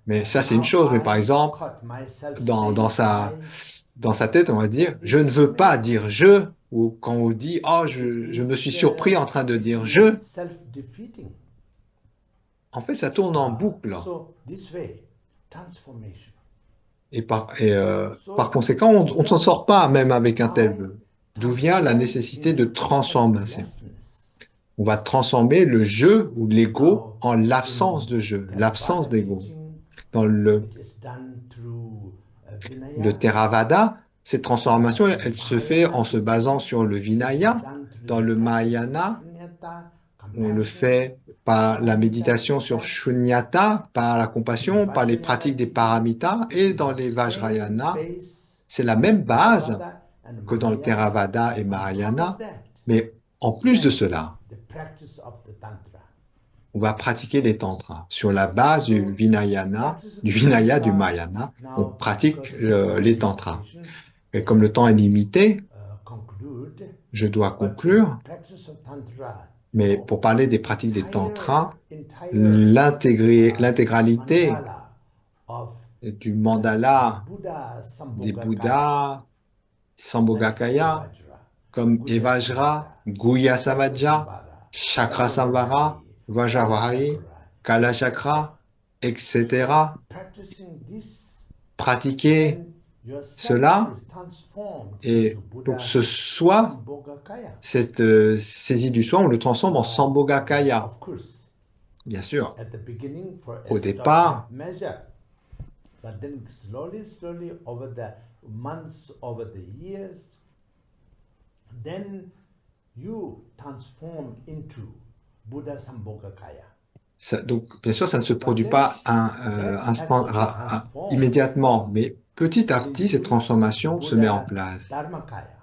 Mais ça, c'est une Now chose. Mais par I exemple, caught myself dans, dans saying sa, I. dans sa tête, on va dire, That je ne is veux pas very. dire je, ou quand on dit, oh, It je me suis is surpris en train de dire actually je, self-defeating. en fait, ça tourne en boucle. So this way, transformation. Et par So conséquent, on ne s'en sort pas même avec un tel self-I vœu. D'où vient la transforms nécessité de into transformation. selflessness. On va transformer le je ou l'ego Now, en l'absence in de je, l'absence Theravada d'ego. teaching, Dans it is done through le Vinaya. Theravada, cette transformation, In elle se fait Mahayana en se basant teaching, sur le it is Vinaya. done through Dans the le practice of Mahayana, shunyata, on le compassion, fait par la paramitas méditation like sur that. Shunyata, par la In compassion, par les Vajrayana pratiques des teaching, paramitas. it Et is dans the les same Vajrayana, base c'est la as même base Theravada and que dans le Mahayana. Theravada et On top of Mahayana. that, Mais en plus de then cela, the practice of the Tantra. on va pratiquer les tantras. Sur la base du So, Vinayana, practice of du the Vinaya, du Tantra, Mahayana, on now pratique because of the time les tantras. limitation, Et I comme le have temps est to limité, conclude. je dois But conclure. practice of Tantra, Mais pour parler des pratiques des tantras, l'intégralité mandala of du the mandala Buddha des Sambhogakaya, Bouddhas, like Sambhogakaya, Evajra, comme Guhya Evajra, Samvara, Guhya Chakra Savajja, Samvara, Chakra Samvara, Vajravahari, Kala Vajravari, Chakra, Kala etc. Chakra, So etc. practicing this, Pratiquer then yourself cela is transformed into et donc Buddha ce soi, Sambhogakaya. cette saisie du soi, on le transforme en Sambhogakaya. Of course, Bien sûr, at the beginning for a au départ, stopgap measure, but then slowly over the months, over the years, then you transform into Buddha Sambhogakaya. donc bien sûr, ça ne se But produit then pas that has to be transformed immédiatement, mais petit à petit, cette into transformation se met en Buddha place Dharmakaya.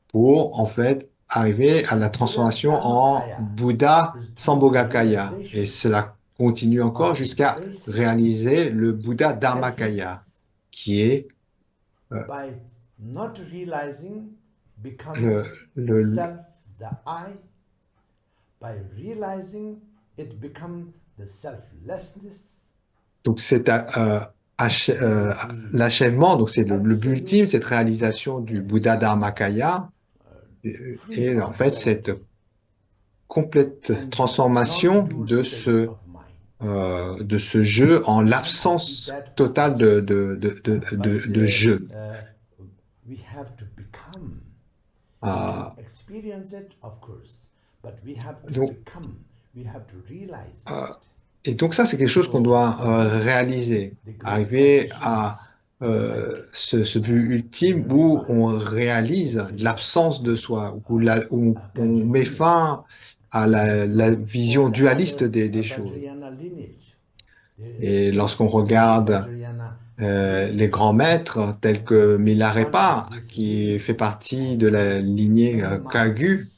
pour en fait arriver à la And Buddha transformation en Dharmakaya Buddha is through the Sambhogakaya. Et realization cela continue encore of the jusqu'à basic réaliser le Buddha Dharmakaya, essence. qui est By not realizing, become le, le- self, the I. By realizing, it become the selflessness, donc c'est l'achèvement, donc c'est le but ultime, absolute cette réalisation du Buddha Dharmakaya, free et en of fait cette duality complète and the transformation non-dual state of mind. de ce jeu en And I see l'absence that, of totale course, but de jeu. we have to become. We Euh, can experience it, of course, but we have to donc, become. We have to realize euh, it. et donc ça, c'est quelque chose qu'on doit So for this, réaliser, the great arriver à practitioners like ce but ultime où Milarepa, on réalise actually l'absence de soi, où on Ganchen met lineage, fin à and la from all vision the dualiste other des choses. Vajrayana lineage. There is Et 8 lorsqu'on in the regarde Vajrayana les lineage, grands maîtres tels and que each one of Milarepa, these qui fait lineage partie have de got la lignée many Kagyu, masters.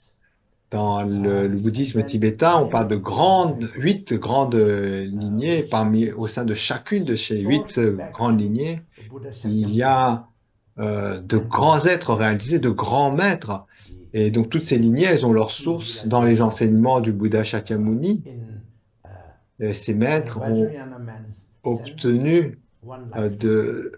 dans le And bouddhisme then tibétain, on parle many de of their disciples, 8 grandes lignées. which Au sein de chacune de ces source 8 back grandes to lignées, Buddha il y Shakyamuni, a de and grands êtres that réalisés, de grands maîtres. the Et donc toutes ces lignées, elles ont leur true source dans les realization enseignements du Bouddha Shakyamuni. in Et ces in a maîtres ont Vajrayana man's sense, obtenu one euh, lifetime. de,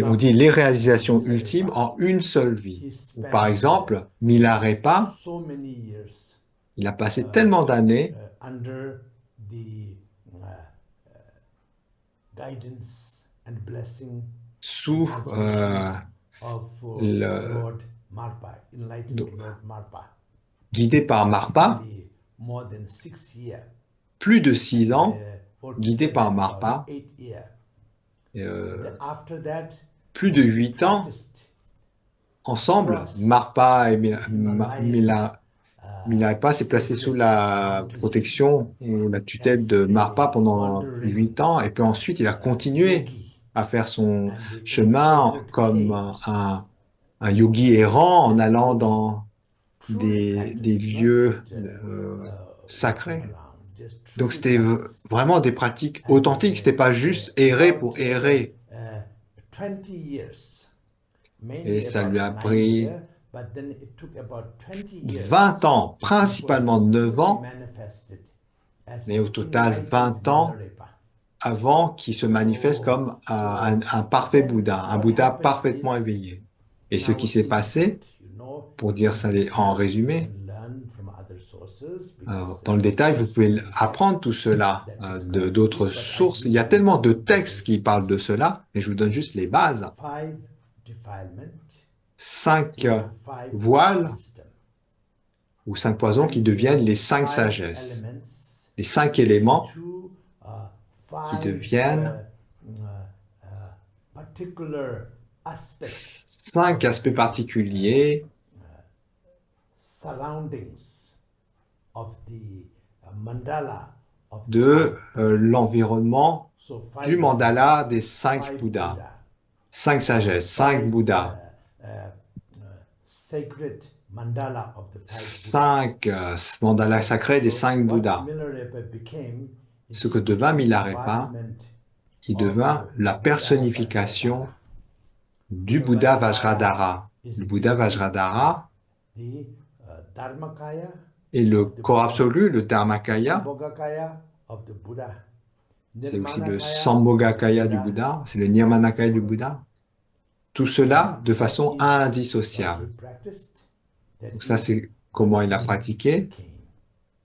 For on dit example, les réalisations ultimes Milarepa, en une seule vie. he Ou par spent exemple, Milarepa, so many years il a passé uh, tellement d'années under the guidance and blessing and sous transmission of le, Lord Marpa, enlightened donc, Lord Marpa. guidé par Marpa, actually more than 6 years, plus de 6 ans, guidé altogether par about Marpa, 8 years. et, After that, plus de he 8 ans practiced ensemble. across Marpa et the Himalayan Milarepa s'est placé sous sacred la mountains protection ou la tutelle as de Marpa a pendant wandering 8 ans, et puis ensuite il a continué yogi à faire son and in chemin sacred comme caves. un yogi errant en This allant yogi dans truly des practiced, not lieux just walking sacrés. around, just Donc truly c'était practiced. vraiment des pratiques And authentiques, c'était pas juste errer about pour errer. 20 years, Et mainly ça lui about a 9 pris years, but then it took about 20 20 years ans, before he principalement 9 truly ans, manifested as mais au the total enlightened 20 ans Milarepa. avant qu'il se manifeste So, comme so un parfait then Bouddha, un what Bouddha happened parfaitement is éveillé. Et in ce qui our s'est insight, passé, pour dire ça en we résumé, can learn from other sources because dans le détail, there are vous so pouvez many apprendre tout texts cela that de describes d'autres this, but I sources. Il give y a you tellement de the textes qui basics. parlent de cela, mais je vous donne juste les bases. 5 defilement 5 into 5 voiles wisdom. ou 5 poisons qui And deviennent les 5 5 sagesses. elements Les 5 éléments into qui 5 deviennent particular aspects 5 aspects particuliers surroundings of the mandala of the de 5 l'environnement So du 5 mandala des 5 5 Bouddhas. Buddha, 5 sagesses, 5 5 Bouddhas, sacred mandala of the 5 Buddha. 5 mandalas sacrés des 5 what Bouddhas. Milarepa became is Ce he que devint became the Milarepa, embodiment il of devint la Buddha personnification Vajradhara. du Buddha Bouddha Vajradhara Vajradhara. is Le Bouddha Vajradhara the Dharmakaya est le of the corps Buddha, absolu, le Dharmakaya, Sambhogakaya of the Buddha, c'est aussi le Nirmanakaya of the Sambhogakaya du Buddha, Bouddha, c'est le Nirmanakaya du Bouddha. Tout cela de that façon is what indissociable. he practiced, that Donc ça, is c'est comment what il a he pratiqué became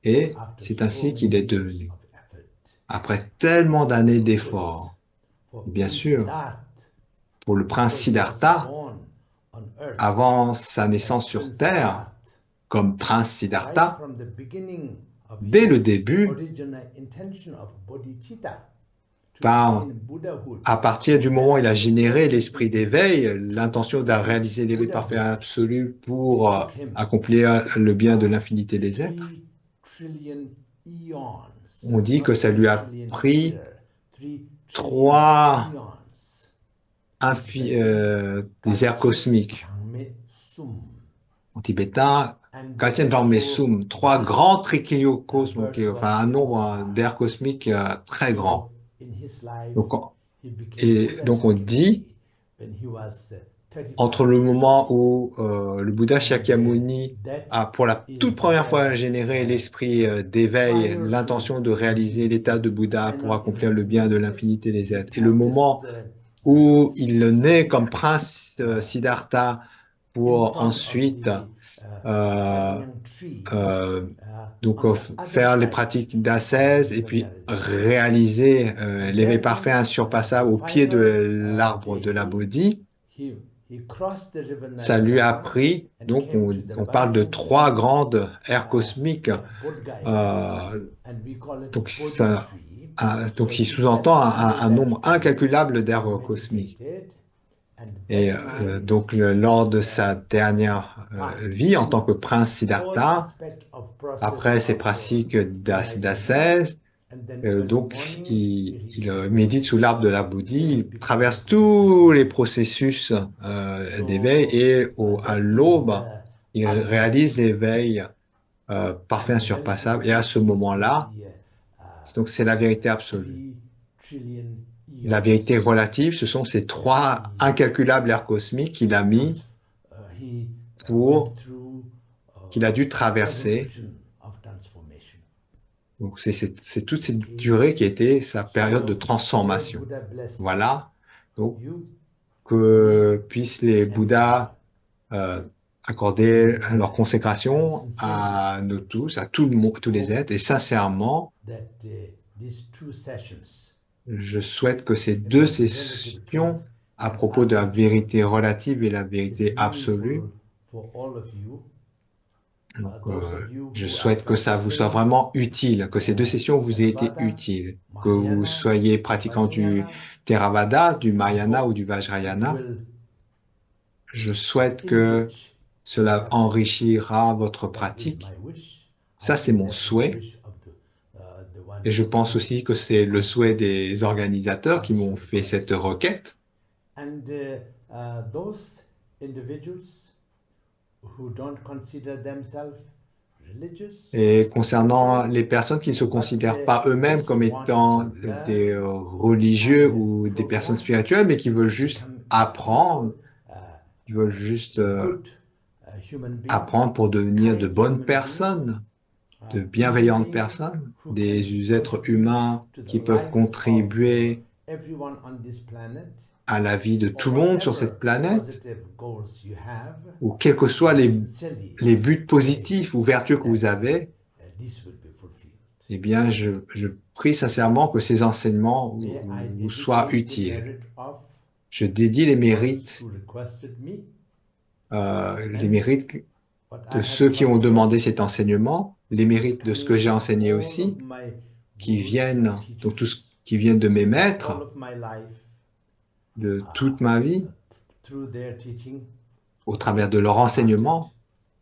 et after c'est so ainsi qu'il many est years devenu. of effort. Après tellement d'années Of d'efforts, course, for bien Prince sûr, Siddhartha, pour le prince before he was Siddhartha, born on earth, avant sa as naissance sur Prince Terre, Siddhartha, comme prince right Siddhartha, from the beginning of dès le his début, original intention of bodhicitta to par, attain Buddhahood, à partir du moment où and il a from the généré first l'esprit 60 years d'éveil, to l'intention de reach réaliser l'éveil parfait Buddhahood, absolu it pour took him accomplir le bien de l'infinité des êtres, 3 trillion eons, on dit not que ça 3 lui a trillion pris years, 3 trillion 3 eons. des airs cosmiques. En tibétain, Kalchen Dorme Sum, 3 grands trikyocosmes, enfin un nombre d'aires cosmiques très grand. Donc, et donc on dit, entre le moment où le Bouddha Shakyamuni a pour la toute première fois généré l'esprit d'éveil, l'intention de réaliser l'état de Bouddha pour accomplir le bien de l'infinité des êtres, et le moment où il naît comme prince Siddhartha pour ensuite donc faire les pratiques d'ascèse et puis réaliser l'éveil parfait insurpassable au pied de l'arbre de la Bodhi. Ça lui a pris, donc on parle de 3 grandes aires cosmiques, donc il sous-entend un nombre incalculable d'aires cosmiques. Et donc lors de sa dernière vie en tant que prince Siddhartha, après ses pratiques d'ascèse, donc il médite sous l'arbre de la Bodhi, il traverse tous les processus d'éveil et à l'aube, il réalise l'éveil parfait insurpassable. Et à ce moment-là, donc c'est la vérité absolue. La vérité relative, ce sont ces 3 incalculables aires cosmiques qu'il a mis qu'il a dû traverser. Donc c'est toute cette durée qui était sa période de transformation. Voilà. Donc que puissent les Bouddhas accorder leur consécration à nous tous, à tout le monde, tous les êtres, et sincèrement, je souhaite que ces 2 sessions à propos de la vérité relative et la vérité absolue Donc, those of you je who are souhaite que ça vous soit practicing vraiment utile, que ces deux sessions vous aient été Theravada, utiles, que vous Mahayana, soyez or pratiquant du Vajrayana. Theravada, du I Mahayana ou hope du it Vajrayana. will Je souhaite que enrich your cela practice. enrichira votre That is pratique. my wish. I Ça, c'est think mon that is the souhait. wish of the one Et je pense who aussi que c'est le souhait asked des organisateurs qui m'ont this fait request. cette requête. And those individuals who don't consider themselves religious or Et concernant spiritual, les personnes qui ne se but considèrent pas eux-mêmes just comme wanted to étant des learn religieux and ou des personnes progress spirituelles, mais qui veulent to juste become a apprendre, beautiful, qui veulent juste good human being, apprendre pour devenir de kind bonnes human being, personnes, de human bienveillantes being personnes, who can des êtres contribute humains to the qui peuvent life of contribuer everyone on this planet, à la vie de or tout le monde sur cette whatever planète, positive goals you have. ou quels que soient I sincerely les buts pray positifs ou vertueux que vous that avez, this will be fulfilled. eh bien, je prie sincèrement que ces enseignements May I vous soient dedicate the utiles. merit of Je dédie les those mérites, who requested me les and mérites what I de have ceux qui ont taught here demandé cet enseignement, les is mérites de ce coming que j'ai from enseigné all of aussi, my qui gurus, my viennent, donc tout ce teachers, qui viennent de mes all maîtres, of my life, de toute ma vie, through their teaching. au It travers de leur started enseignement.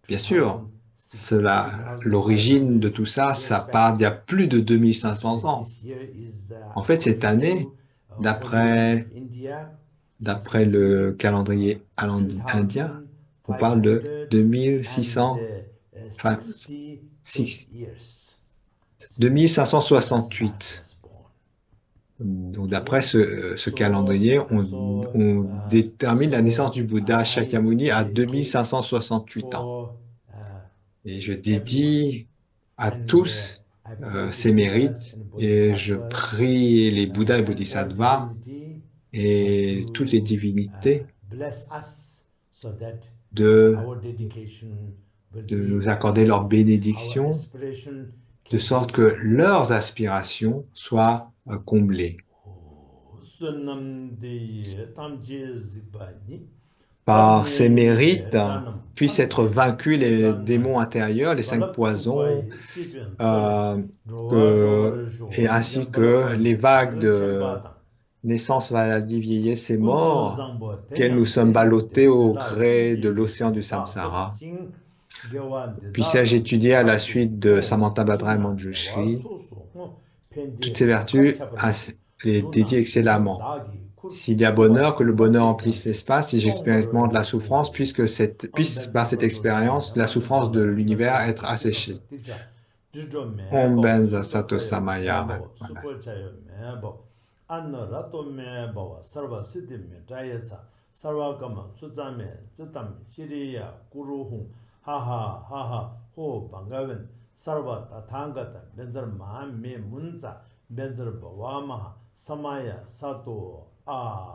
Bien sûr, 2005 l'origine de tout ça, ça years back. part d'il y a plus de 2500 And ans. this year is En fait, cette according année, to Holy Land d'après of India, d'après le calendrier indien, on parle de 2500, enfin, 2568 years since 2568. was born. Donc, d'après ce calendrier, on détermine la naissance du Bouddha Shakyamuni à 2568 ans. For Et je everyone. dédie à And tous I pray ces the mérites Buddhas and et je Bodhisattvas prie les Bouddhas et and all Bodhisattvas divinity et toutes les to divinités bless us so that de our dedication will de be nous accorder leur fulfilled. Our bénédiction, aspiration de can sorte be que fulfilled. leurs aspirations soient comblées. Sunamdi tamji zikbani, Par ces tamni mérites, tanam, puissent être tamche vaincus les jiranam, démons intérieurs, les 5 balak poisons, tukwai sibyan tsame, euh, drowa dogore jo, et ainsi nyam que balak les wai, vagues rin de chenpa naissance, maladie, vieillesse et Kundu mort, zangbo auxquelles nous tenyam sommes tenyam ballottés au tela gré de kunji l'océan du jichin da samsara. jing gewan de da Puissais-je tam étudier à la chatu suite de Samantha Bhadraya china gewa Manjushri tsoso pendi toutes ces makha vertus chaparma les dédie duna nyam excellemment. dagi S'il y a kurwa bonheur, que le bonheur wache emplisse kyamche l'espace. Si j'expérimente de la souffrance, puisse par cette expérience la souffrance de l'univers être asséchée. Om Benza Sato Samaya. Voilà. anna rato me bawa sarva siddhi me dayatsa sarva kama suzame zitam shiriya guru hung ha ha ho bangaven sarva tathangata benzar ma me munza benzar bawa maha samaya sato a